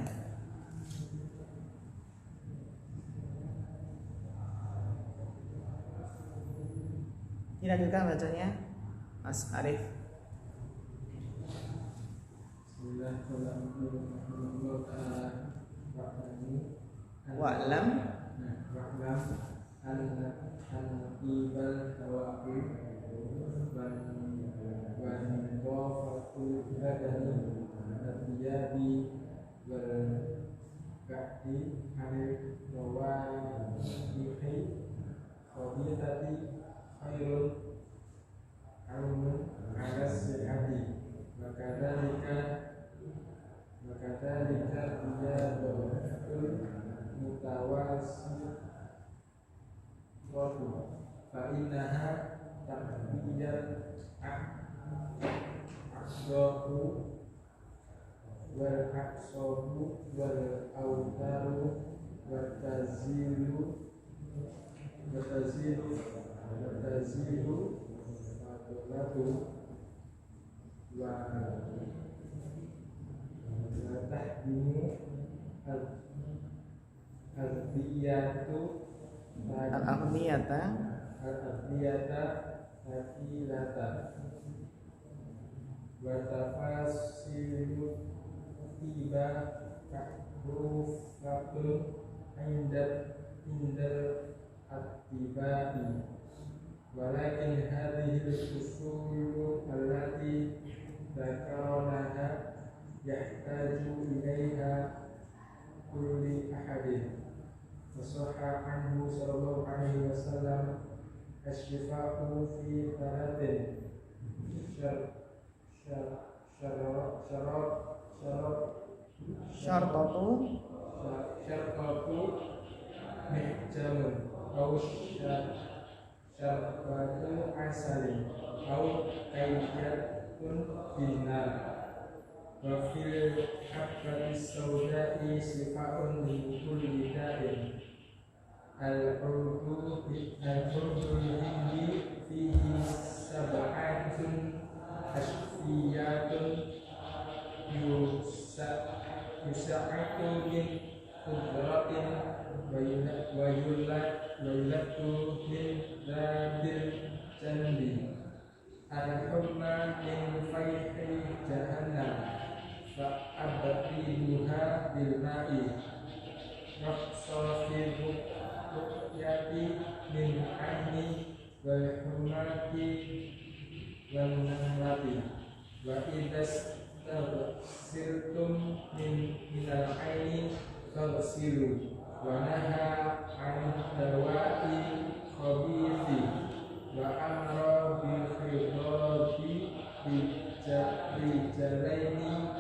Dilanjutkan bacanya Mas Arif. Wa'lam tadi khairun aumun ala sihati maka dalika dia betul mutawasi rohu fa innaha takbiyat aksohu wal aksohu wal autaru wal tazilu wa tahdimu al-ardiyatu al-ardiyata takilata wa tafasilu tiba kahrufatun indal at-tibai walakin hadhihi al-usulu allati dzakarnaha yahtaju ilaiha kulli ahadin wasahha anhu sallallahu alaihi wasallam asyifa'u fi thalathin syartatu mihjamun au syarbatu asalin au kayyatun binar wa fil habbati sawda'i sifa'un min kulli da'in al-urdu hindi fihi sab'atun asfiyatun yusa'atu min kudratin wa yulatu min dhabil jandi al-humma min fayhi jahannam fa abtiluha bil ma'i raqsafiru ru'yati min aini wal humati wal namati wa idas tabsirtum minal aini fagsilu wa naha an dawa'i khabithi wa amra bil khidati bijalaini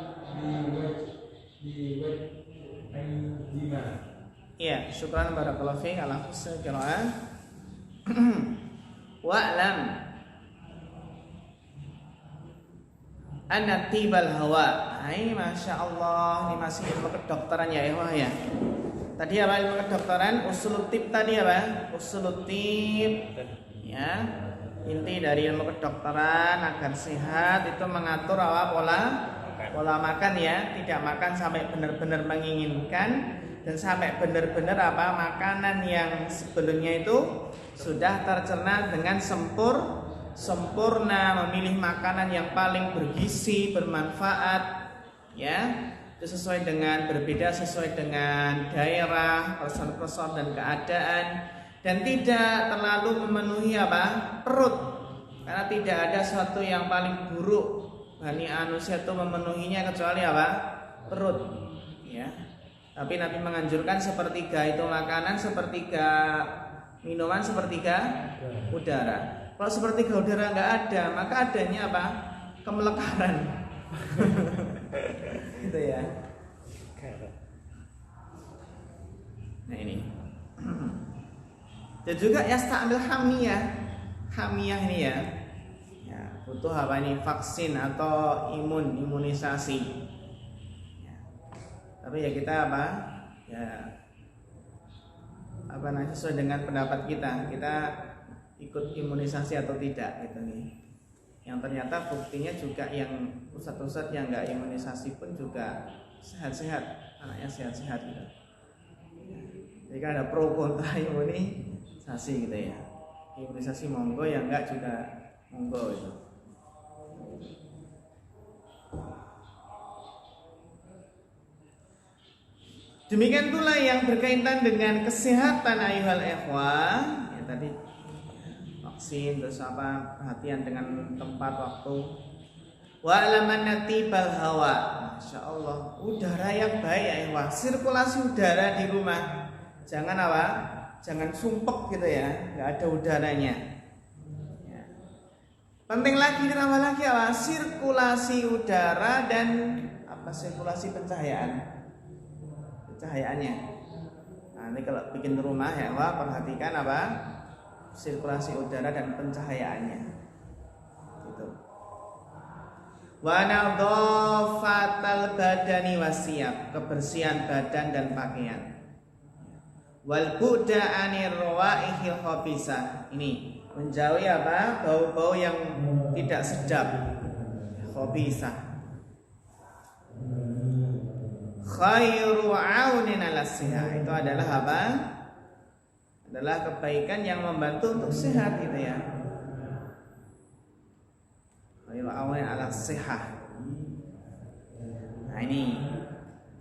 biwajhihima. Ya, syukran barakallahu fiik ala husnil qiraah. Wa'lam anna tibal hawa. Hai, masya Allah, ini masih ilmu kedokteran ya Ikhwah ya. Tadi apa ilmu kedokteran? Usul tib tadi apa? Usul tib. Ya. Inti dari ilmu kedokteran agar sehat itu mengatur apa pola makan ya, tidak makan sampai benar-benar menginginkan dan sampai benar-benar apa makanan yang sebelumnya itu sudah tercerna dengan sempurna, memilih makanan yang paling bergizi, bermanfaat ya. Itu sesuai dengan berbeda sesuai dengan daerah, person dan keadaan dan tidak terlalu memenuhi apa? Perut. Karena tidak ada sesuatu yang paling buruk Bani manusia itu memenuhinya kecuali apa? Perut ya. Tapi Nabi menganjurkan sepertiga itu makanan, sepertiga minuman, sepertiga udara. Kalau sepertiga udara nggak ada, maka adanya apa? Kemelekaran. Gitu ya. Nah ini. Dan juga yasta'mil hamiyah ini ya. Ya, butuh apa ini? Vaksin atau imunisasi. Ya. Tapi ya kita apa? Ya apa namanya sesuai dengan pendapat kita ikut imunisasi atau tidak gitu nih. Yang ternyata buktinya juga yang ustadz-ustadz yang nggak imunisasi pun juga sehat-sehat, anaknya sehat-sehat gitu. Jadi kan ada pro kontra imunisasi gitu ya. Imunisasi monggo, yang enggak juga monggo itu. Demikian pula yang berkaitan dengan kesehatan ayuhal ikhwah ya tadi vaksin terus apa perhatian dengan tempat waktu wa alamanati bal hawa. Masya Allah udara yang baik ya ikhwah, sirkulasi udara di rumah jangan apa jangan sumpek gitu ya, nggak ada udaranya. Ya. Penting lagi ditambah lagi apa? Sirkulasi udara dan apa? Sirkulasi pencahayaannya. Nah, ini kalau bikin rumah ya, perhatikan apa? Sirkulasi udara dan pencahayaannya. Gitu. Wa nadhafatal badani wasiyab, kebersihan badan dan pakaian. Wal bu'da 'anir rawaihil khabisah. Ini menjauhi apa? Bau-bau yang tidak sedap. Khabisah. Khairu 'aunin 'alas siha. Itu adalah apa? Adalah kebaikan yang membantu untuk sehat gitu ya. Khairu 'aunin 'alas siha. Nah, ini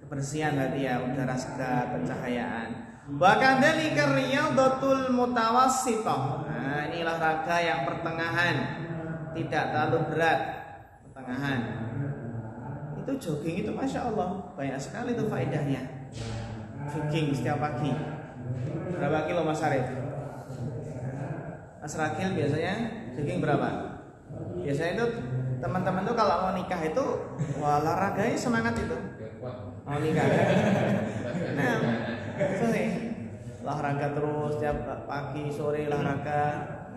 kebersihan berarti ya, udara segar, pencahayaan. Wa kadzalika riyadatul mutawassithah. Nah, ini olahraga yang pertengahan, tidak terlalu berat, pertengahan. Itu jogging itu Masya Allah banyak sekali itu faedahnya. Jogging setiap pagi. Berapa kilo Mas Arif? Mas Rakil biasanya jogging berapa? Biasanya itu teman-teman tuh kalau mau nikah itu olahraganya semangat itu. Mau nikah. Nah, sore olahraga terus tiap pagi sore olahraga.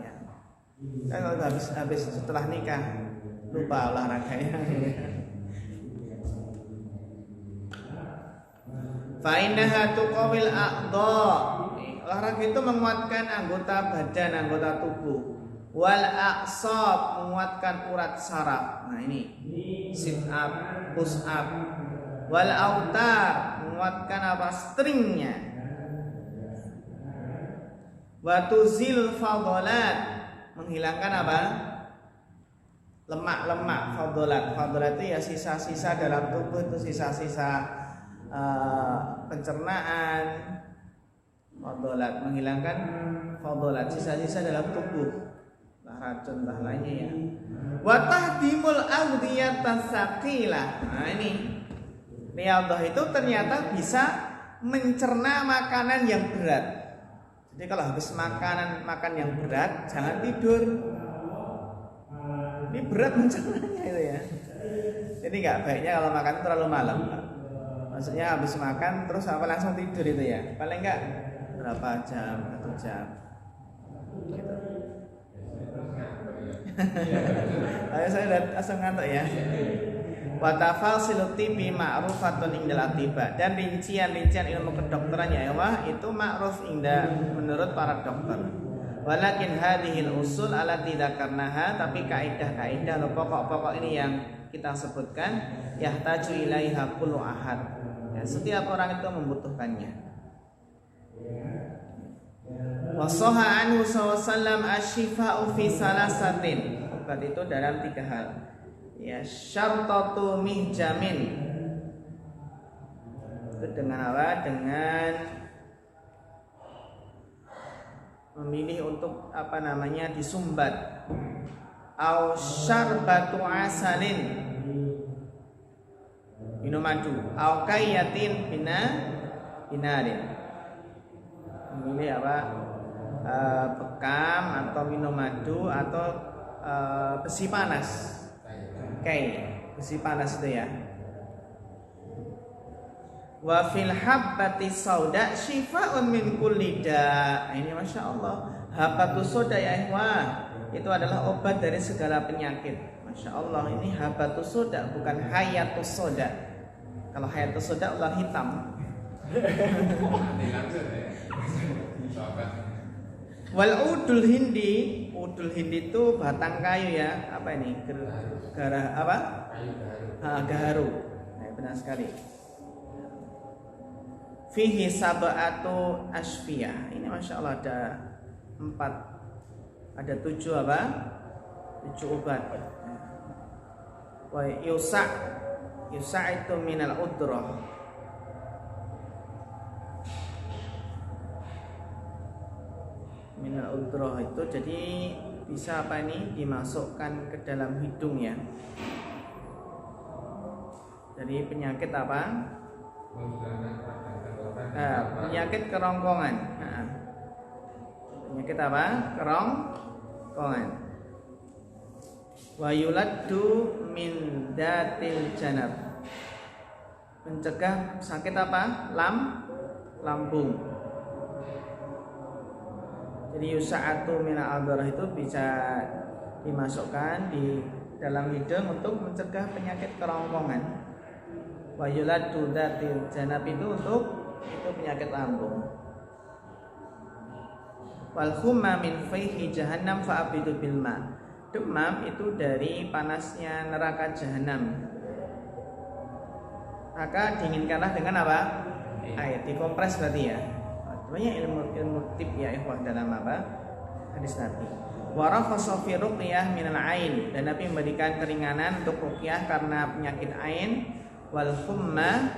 Ya. Kan kalau habis setelah nikah lupa olahraganya. Fa innaha tuqawil a'dha. Olahraga itu menguatkan anggota badan, anggota tubuh. Wal aqsab, menguatkan urat saraf. Nah ini sit up, push up. Wal autar, menguatkan apa? Stringnya. Wa tuzil fadhalat, menghilangkan apa? Lemak-lemak. Fadhalat itu ya sisa-sisa dalam tubuh, itu sisa-sisa pencernaan. Fadhalat, menghilangkan fadhalat, sisa-sisa dalam tubuh. Racun lah lainnya ya. Wa tahdimul awdiyatan saqilah. Nah ini riyadhah itu ternyata bisa mencerna makanan yang berat. Jadi kalau habis makan yang berat jangan tidur. Ini berat mencernanya itu ya. Jadi nggak baiknya kalau makan terlalu malam. Maksudnya habis makan terus apa langsung tidur itu ya. Paling nggak berapa jam, 1 jam. Gitu. Ayo saya udah langsung ngantuk ya. Wa tafasilut tibi ma'rufatun indal atiba, dan rincian-rincian ilmu kedokteran ya Allah itu ma'ruf menurut para dokter. Walakin hadhil usul allati dzakarnaha, tapi kaidah-kaidah atau pokok-pokok ini yang kita sebutkan yahtaju ilaiha kullu ahad. Ya, setiap orang itu membutuhkannya. Wasoha anhu sallam asyifa'u fi salasatin. Obat itu dalam 3 hal. Ya, syartatu mihjamin. Itu dengan apa? Dengan memilih untuk apa namanya disumbat. Au syarbatu asalin, minum madu. Au kayatin binarin. Memilih apa? Bekam atau minum madu atau besi panas. Besi panas itu ya. Wa fil habbati sauda syifa'un min kulli da'. Ini Masya Allah, habbatus sauda ya ikhwan, itu adalah obat dari segala penyakit. Masya Allah, ini habbatus sauda bukan hayatus sauda. Kalau hayatus sauda ular hitam. Wal udul hindi itu batang kayu ya. Apa ini? Garah apa? Gaharu. Nah, benar sekali. Fihi sab'atu asfiyah. Ini Masya Allah ada 7 apa? 7 obat. Wa yusa itu minal udrah. Minal udroh itu jadi bisa apa ini dimasukkan ke dalam hidung ya. Jadi penyakit apa? Penyakit kerongkongan. Penyakit apa? Kerongkongan. Wa yuladdu min datil janab. Mencegah sakit apa? Lambung. Jadi yusa'atu min al-adharah itu bisa dimasukkan di dalam hidung untuk mencegah penyakit kerongkongan. Wa yuladdu datil janab itu untuk penyakit lambung. Wal humma min fayhi jahannam fa'abidu bil ma. Demam itu dari panasnya neraka jahanam. Maka dinginkanlah dengan apa? Air. Dikompres berarti ya. Banyak ilmu tip ya ikhwah dalam apa? Hadis Nabi. Wa rakhasa fi ruqyah minal ain, dan Nabi memberikan keringanan untuk ruqyah karena penyakit ain. Wal humma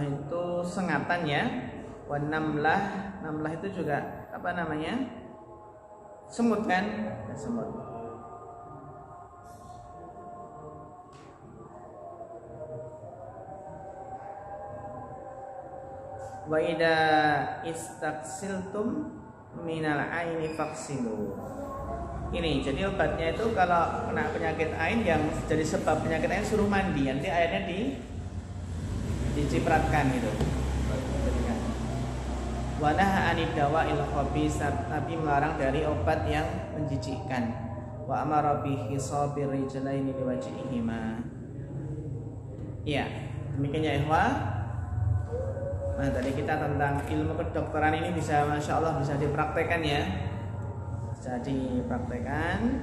itu sengatan ya. Wan namlah itu juga apa namanya? Semut kan? Semut. Wa idza istaksiltum minal aini faksilu. Ini jadi obatnya itu kalau kena penyakit ain yang jadi sebab penyakit ain suruh mandi, nanti airnya dicipratkan gitu. Wa naha anid dawa'il khabisat, Nabi melarang dari obat yang menjijikkan. Wa amara bihi sabir rijlaini liwajhihima. Iya, demikian ya ikhwah. Nah, tadi kita tentang ilmu kedokteran ini bisa, masya Allah, bisa dipraktekkan ya. Bisa dipraktekkan.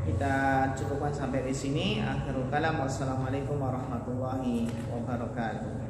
Kita cukupkan sampai di sini. Akhirul kalam. Wassalamualaikum warahmatullahi wabarakatuh.